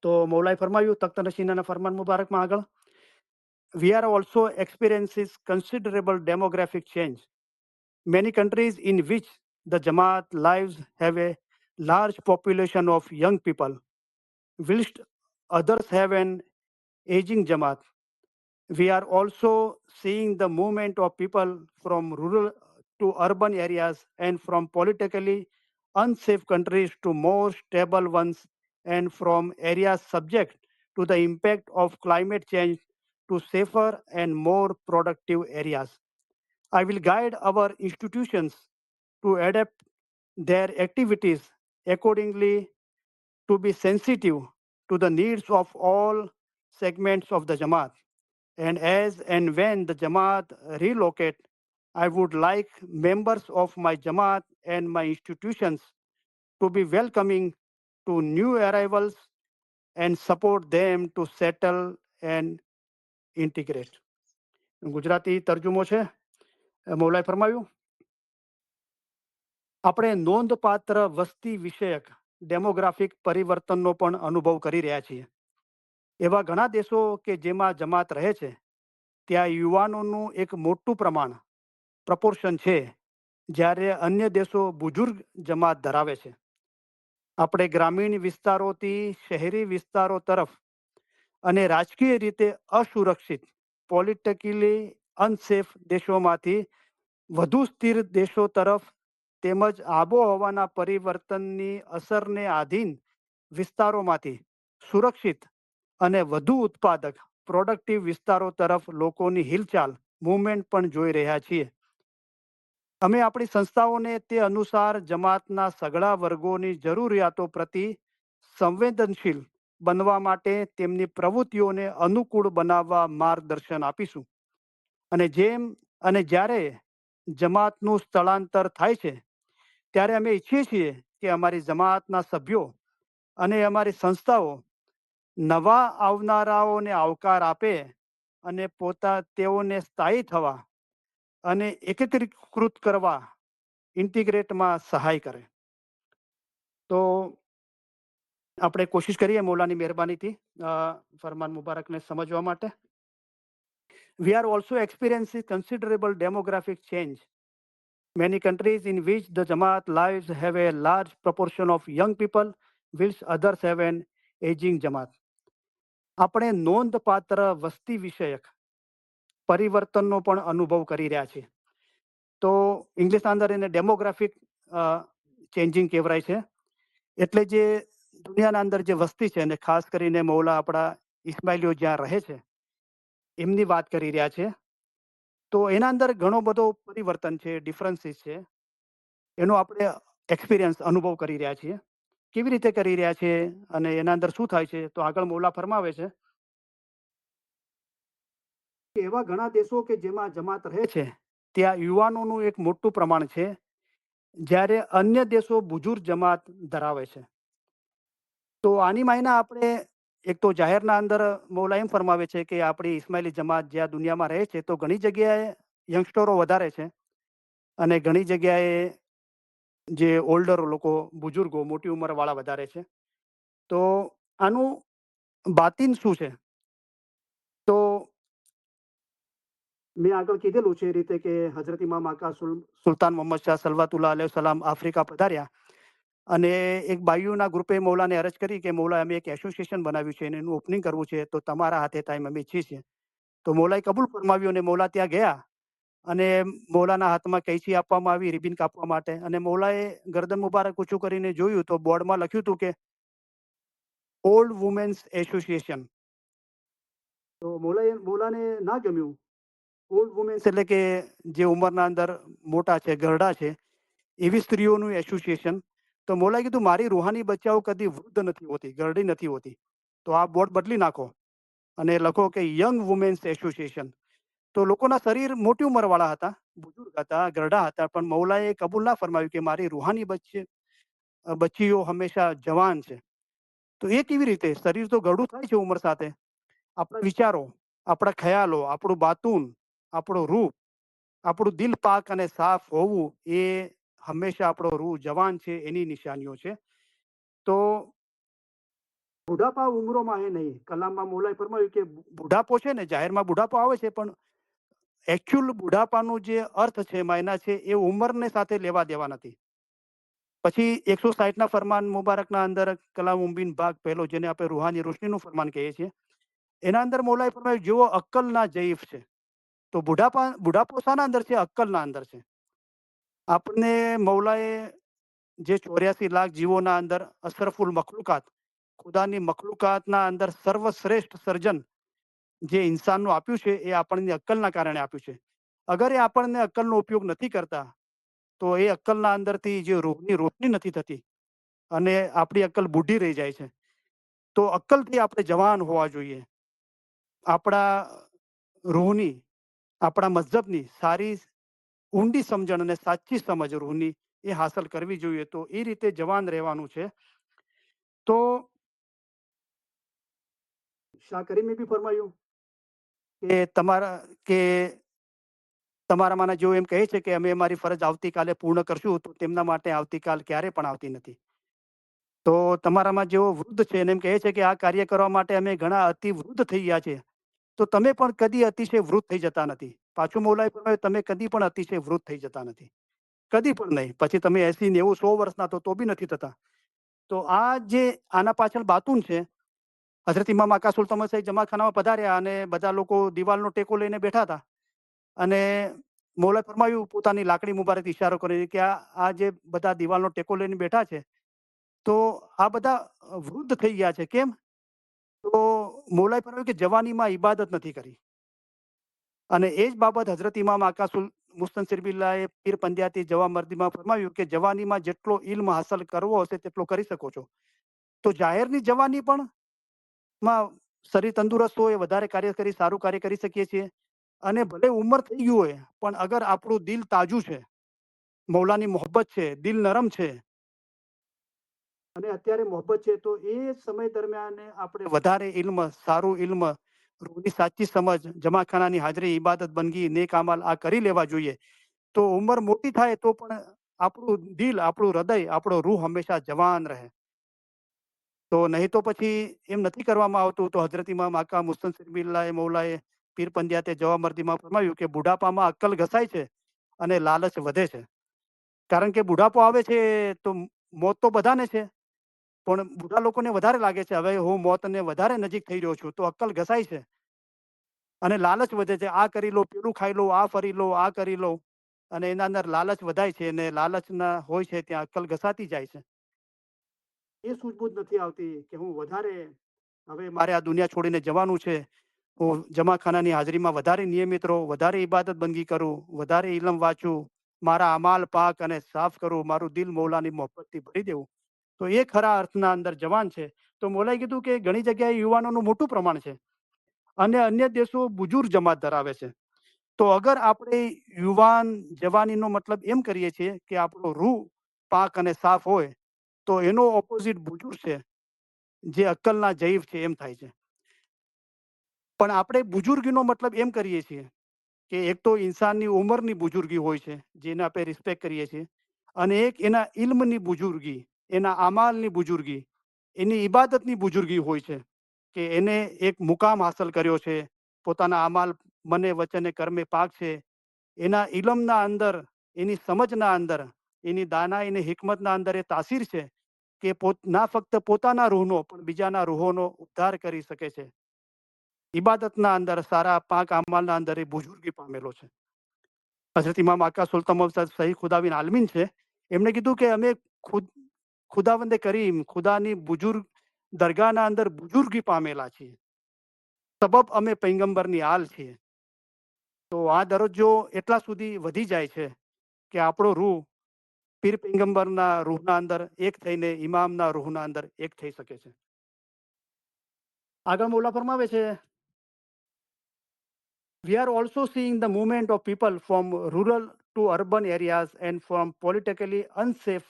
તો મૌલાએ ફરમાવ્યું તખ્ત નશીનના ફરમાન મુબારકમાં આગળ, we are also experiences considerable demographic change. Many countries in which the Jamaat lives have a large population of young people, whilst others have an aging Jamaat. We are also seeing the movement of people from rural to urban areas and from politically unsafe countries to more stable ones, and from areas subject to the impact of climate change to safer and more productive areas. I will guide our institutions to adapt their activities accordingly, to be sensitive to the needs of all segments of the Jamaat. And as and when the Jamaat relocate, I would like members of my Jamaat and my institutions to be welcoming to new arrivals and support them to settle and integrate. Gujarati તર્જુમો છે. મૌલાએ ફરમાવ્યું, આપણે નોંધપાત્ર વસ્તી વિષયક demographic પરિવર્તનનો પણ અનુભવ કરી રહ્યા છીએ. એવા ઘણા દેશો કે જેમાં જમાત રહે છે, ત્યાં યુવાનોનું એક મોટું પ્રમાણ પ્રપોર્શન છે, જ્યારે અન્ય દેશો બુજુર્ગ જમાત ધરાવે છે. આપણે ગ્રામીણ વિસ્તારોથી શહેરી વિસ્તારો તરફ અને રાજકીય રીતે અસુરક્ષિત, પોલિટિકલી અનસેફ દેશોમાંથી વધુ સ્થિર દેશો તરફ, તેમજ આબોહવાના પરિવર્તનની અસરને આધીન વિસ્તારોમાંથી સુરક્ષિત અને વધુ ઉત્પાદક પ્રોડક્ટિવ વિસ્તારો તરફ લોકોની હિલચાલ, મૂવમેન્ટ પણ જોઈ રહ્યા છીએ. અમે આપણી સંસ્થાઓને તે અનુસાર જમાતના સઘળા વર્ગોની જરૂરિયાતો પ્રતિ સંવેદનશીલ બનવા માટે તેમની પ્રવૃત્તિઓને અનુકૂળ બનાવવા માર્ગદર્શન આપીશું. અને જેમ અને જ્યારે જમાતનું સ્થળાંતર થાય છે, ત્યારે અમે ઈચ્છીએ છીએ કે અમારી જમાતના સભ્યો અને અમારી સંસ્થાઓ નવા આવનારાઓને આવકાર આપે અને તેઓને સ્થાયી થવા અને એકીકૃત કરવા, ઇન્ટિગ્રેટમાં સહાય કરે. તો આપણે કોશિશ કરીએ મૌલાની મહેરબાનીથી ફરમાન મુબારકને સમજવા માટે. We are also experiencing considerable demographic change. Many countries in which the Jamaat lives have a large proportion of young people, whilst others have an aging Jamaat. આપણે નોંધપાત્ર વસ્તી વિષયક પરિવર્તનનો પણ અનુભવ કરી રહ્યા છીએ. તો ઇંગ્લિશના અંદર એને ડેમોગ્રાફિક ચેન્જિંગ કહેવાય છે. એટલે જે દુનિયાના અંદર જે વસ્તી છે, અને ખાસ કરીને મૌલા આપણા ઇસ્માઇલીઓ જ્યાં રહે છે એમની વાત કરી રહ્યા છે. તો એના અંદર ઘણો બધો પરિવર્તન છે, ડિફરન્સીસ છે, એનો આપણે એક્સપિરિયન્સ અનુભવ કરી રહ્યા છીએ. કેવી રીતે કરી રહ્યા છે અને એના અંદર શું થાય છે, તો આગળ મૌલા ફરમાવે છે કે એવા ઘણા દેશો કે જેમાં જમાત રહે છે, ત્યાં યુવાનોનું એક મોટું પ્રમાણ છે, જ્યારે અન્ય દેશો બુજુર્ગ જમાત ધરાવે છે. તો આની માયના આપણે એક તો જાહેરના અંદર મૌલા એમ ફરમાવે છે કે આપણી ઇસ્માઇલી જમાત જ્યાં દુનિયામાં રહે છે, તો ઘણી જગ્યાએ યંગસ્ટરો વધારે છે, અને ઘણી જગ્યાએ જે ઓલ્ડર લોકો, બુજુર્ગો, મોટી ઉંમરવાળા વધારે છે. તો આનું બાતિન શું છે? તો મેં આગળ કીધેલું છે એ રીતે કે હઝરત ઇમામ આકા સુલતાન મોહમ્મદ શાહ સલવાતુલ્લાહ અલૈહિ સલામ આફ્રિકા પધાર્યા અને એક બાઈઓના ગ્રુપે મૌલાને અરજ કરી કે મૌલા અમે એક એસોસિએશન બનાવ્યું છે અને એનું ઓપનિંગ કરવું છે તો તમારા હાથે થાય અમે ઈચ્છીએ છીએ. તો મૌલાએ કબૂલ ફરમાવ્યું અને મૌલા ત્યાં ગયા અને મૌલાના હાથમાં कैची આપવામાં આવી રિબિન કાપવા માટે અને મૌલાએ ગરદન મુબારક ઊંચું કરીને જોયું તો બોર્ડમાં લખ્યું હતું કે ઓલ્ડ વુમેન્સ એસોસિએશન. તો મૌલાને ના ગમ્યું. ઓલ્ડ વુમેન્સ એટલે કે જે ઉંમરના અંદર મોટા છે, ઘરડા છે, એવી સ્ત્રીઓનું એસોસિએશન. તો મૌલાએ કીધું મારી રૂહાની બચ્ચાઓ કદી વૃદ્ધ નથી હોતી, ઘરડી નથી હોતી. તો આ બોર્ડ બદલી નાખો અને લખો કે યંગ વુમેન્સ એસોસિએશન. તો લોકોના શરીર મોટી ઉંમરવાળા હતા, બુજુર્ગ હતા, ઘરડા હતા, પણ મૌલાએ કબૂલ ના ફરમાવ્યું કે મારી રૂહાની બચ્ચીઓ હંમેશા જવાન છે. તો એ કેવી રીતે? શરીર તો ઘરડું થાય છે ઉંમર સાથે. આપણા વિચારો, આપણા ખ્યાલો, આપણું બાતુન, આપણો રૂહ, આપણું દિલ પાક અને સાફ હોવું એ હંમેશા આપણો રૂહ જવાન છે એની નિશાનીઓ છે. તો બુઢાપા ઉંમરોમાં હે નહીં. કલામમાં મૌલાએ ફરમાવ્યું કે બુઢાપો છે ને, જાહેરમાં બુઢાપો આવે છે, પણ એકચ્યુઅલ બુઢાપાનું જે અર્થ છે માયના છે એ ઉંમરને સાથે લેવા દેવા નથી. પછી 160ના ફરમાન મુબારકના અંદર કલામ ઉમ્બીન ભાગ પહેલો, જેને આપણે રૂહાની રોશનીનું ફરમાન કહીએ છીએ, એના અંદર મૌલાએ ફરમાવ્યું જેવો અક્કલના જયીફ છે. તો બુઢાપો શાના અંદર છે? અક્કલના અંદર છે. આપણને મૌલાએ જે 84 લાખ જીવોના અંદર અશરફુલ મખલુકાત, ખુદાની મખલુકાતના અંદર સર્વશ્રેષ્ઠ સર્જન જે ઇન્સાનનું આપ્યું છે એ આપણને અક્કલના કારણે આપ્યું છે. અગર એ આપણને અક્કલનો ઉપયોગ નથી કરતા તો એ અક્કલના અંદરથી જે રૂહની રોશની નથી થતી અને આપણી અક્કલ બુઢી રહી જાય છે. તો અક્કલથી આપણે જવાન હોવા જોઈએ. આપણા રૂહની, આપણા મઝહબની સારી ઊંડી સમજણ અને સાચી સમજ રૂહની એ હાંસલ કરવી જોઈએ. તો એ રીતે જવાન રહેવાનું છે. તો શાહ કરીમે બી ફરમાયું કે તમારામાંના જેઓ એમ કહે છે કે અમે અમારી ફરજ આવતીકાલે પૂર્ણ કરશું, તો તેમના માટે આવતીકાલ ક્યારે પણ આવતી નથી. તો તમારામાં જેઓ વૃદ્ધ છે એને એમ કહે છે કે આ કાર્ય કરવા માટે અમે ઘણા અતિ વૃદ્ધ થઈ ગયા છે, તો તમે પણ કદી અતિશય વૃદ્ધ થઈ જતા નથી. પાછું મૌલાએ ફરમાવ્યું તમે કદી પણ અતિશય વૃદ્ધ થઈ જતા નથી, કદી પણ નહીં. પછી તમે 80, 90, 100 વર્ષના તો બી નથી થતા. તો આ જે આના પાછળ બાતુન છે, હઝરત ઇમામ આકા સુલતાન સાહેબ જમાખાનામાં પધાર્યા અને બધા લોકો દિવાલનો ટેકો લઈને બેઠા હતા અને મૌલાએ ફરમાવ્યું પોતાની લાકડી મુબારક ઇશારો કરીને કે આ જે બધા દિવાલનો ટેકો લઈને બેઠા છે, તો આ બધા વૃદ્ધ થઈ ગયા છે. કેમ? તો મૌલાએ ફરમાવ્યું કે જવાનીમાં ઇબાદત નથી કરી. અને એ જ બાબત હઝરત ઇમામ આકા મુસ્તનસિર બિલ્લાએ પીર પંદ્યાતી જવા મર્દીમાં ફરમાવ્યું કે જવાનીમાં જેટલો ઇલ્મ હાંસલ કરવો હશે તેટલો કરી શકો છો. તો જાહેરની જવાની પણ માં શરીર તંદુરસ્ત હોય, વધારે કાર્ય કરી, સારું કાર્ય કરી શકીએ છીએ. અને ભલે ઉંમર થઈ ગયું હોય પણ અગર આપણું દિલ તાજું છે, મૌલાની મોહબ્બત છે, દિલ નરમ છે અને અત્યારે મોહબ્બત છે, તો એ સમય દરમિયાન આપણે વધારે ઇલ્મ, સારું ઇલ્મ, રૂહની સાચી સમજ, જમાખાનાની હાજરી, ઇબાદત, બંદગી, નેક અમલ આ કરી લેવા જોઈએ. તો ઉંમર મોટી થાય તો પણ આપણું દિલ, આપણું હૃદય, આપણો રૂહ હંમેશા જવાન રહે. તો નહીં તો પછી એમ નથી કરવામાં આવતું. તો હઝરત ઇમામ આકા મુસ્તનસિર બિલ્લાએ મૌલાએ પીર પંદ્યાતે જવા મર્દીમાં ફરમાવ્યું કે બુઢાપામાં અક્કલ ઘસાય છે અને લાલચ વધે છે. કારણ કે બુઢાપો આવે છે તો મોત તો બધાને છે, પણ બુઢા લોકોને વધારે લાગે છે હવે હું મોતને વધારે નજીક થઈ રહ્યો છું, તો અક્કલ ઘસાય છે અને લાલચ વધે છે. આ કરી લો, પેલું ખાઈ લો, આ ફરી લો, આ કરી લો, અને એના અંદર લાલચ વધાય છે અને લાલચના હોય છે ત્યાં અક્કલ ઘસાતી જાય છે. એ સૂઝબૂઝ નથી આવતી કે હું વધારે, હવે મારે આ દુનિયા છોડીને જવાનું છે, હું જમાખાનાની હાજરીમાં વધારે નિયમિત રહું, વધારે ઇબાદત બંદગી કરું, વધારે ઇલમ વાંચું, મારા અમાલ પાક અને સાફ કરું, મારું દિલ મૌલાની મોહબ્બતથી ભરી દેવું. તો એ ખરા અર્થના અંદર જવાન છે. તો મૌલાએ કીધું કે ઘણી જગ્યાએ યુવાનોનું મોટું પ્રમાણ છે અને અન્ય દેશો બુજુર્ગ જમાત ધરાવે છે. તો અગર આપણે યુવાન જવાનીનો મતલબ એમ કરીએ છીએ કે આપણો રૂહ પાક અને સાફ હોય, તો એનો ઓપોઝિટ બુજુર્ગ છે, જે અક્કલના જયીફ છે, એમ થાય છે. પણ આપણે બુજુર્ગીનો મતલબ એમ કરીએ છીએ કે એક તો ઇન્સાનની ઉંમરની બુજુર્ગી હોય છે, જેને આપણે રિસ્પેક્ટ કરીએ છીએ, અને એક એના ઇલ્મની બુજુર્ગી, એના અમાલની બુજુર્ગી, એની ઇબાદતની બુજુર્ગી હોય છે કે એને એક મુકામ હાંસલ કર્યો છે, પોતાના અમાલ મને વચને કર્મે પાક છે, એના ઇલમના અંદર, એની સમજના અંદર, એની દાના એની હિકમતના અંદર એ તાસીર છે કે ના ફક્ત પોતાના રૂહનો પણ બીજાના રૂહોનો ઉદ્ધાર કરી શકે છે. ઇબાદતના અંદર, સારા પાક અમાલના અંદર એ બુજુર્ગી પામેલો છે. હઝરત ઇમામ આકા સુલતાન મોહમ્મદ સહી ખુદાબિન આલમીન છે, એમણે કીધું કે અમે ખુદાવંદે કરીમ, ખુદાની બુજુર્ગ દરગાહના અંદર બુજુર્ગી પામેલા છીએ, સબબ અમે પૈગંબરની હાલ છીએ. તો આ દરજ્જો એટલા સુધી વધી જાય છે કે આપણો રૂહ પીર પૈગંબરના રૂહના અંદર એક થઈને ઇમામના રૂહના અંદર એક થઈ શકે છે. આગળ મોલા ફરમાવે છે, we are also seeing the movement of people from rural to urban areas and from politically unsafe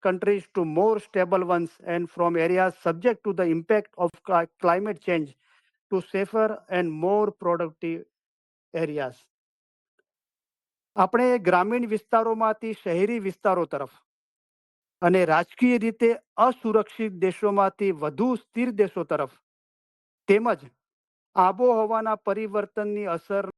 countries to more stable ones and from areas subject to the impact of climate change to safer and more productive areas. આપણે ગ્રામીણ વિસ્તારોમાંથી શહેરી વિસ્તારો તરફ અને રાજકીય રીતે અસુરક્ષિત દેશોમાંથી વધુ સ્થિર દેશો તરફ તેમજ આબોહવાના પરિવર્તનની અસર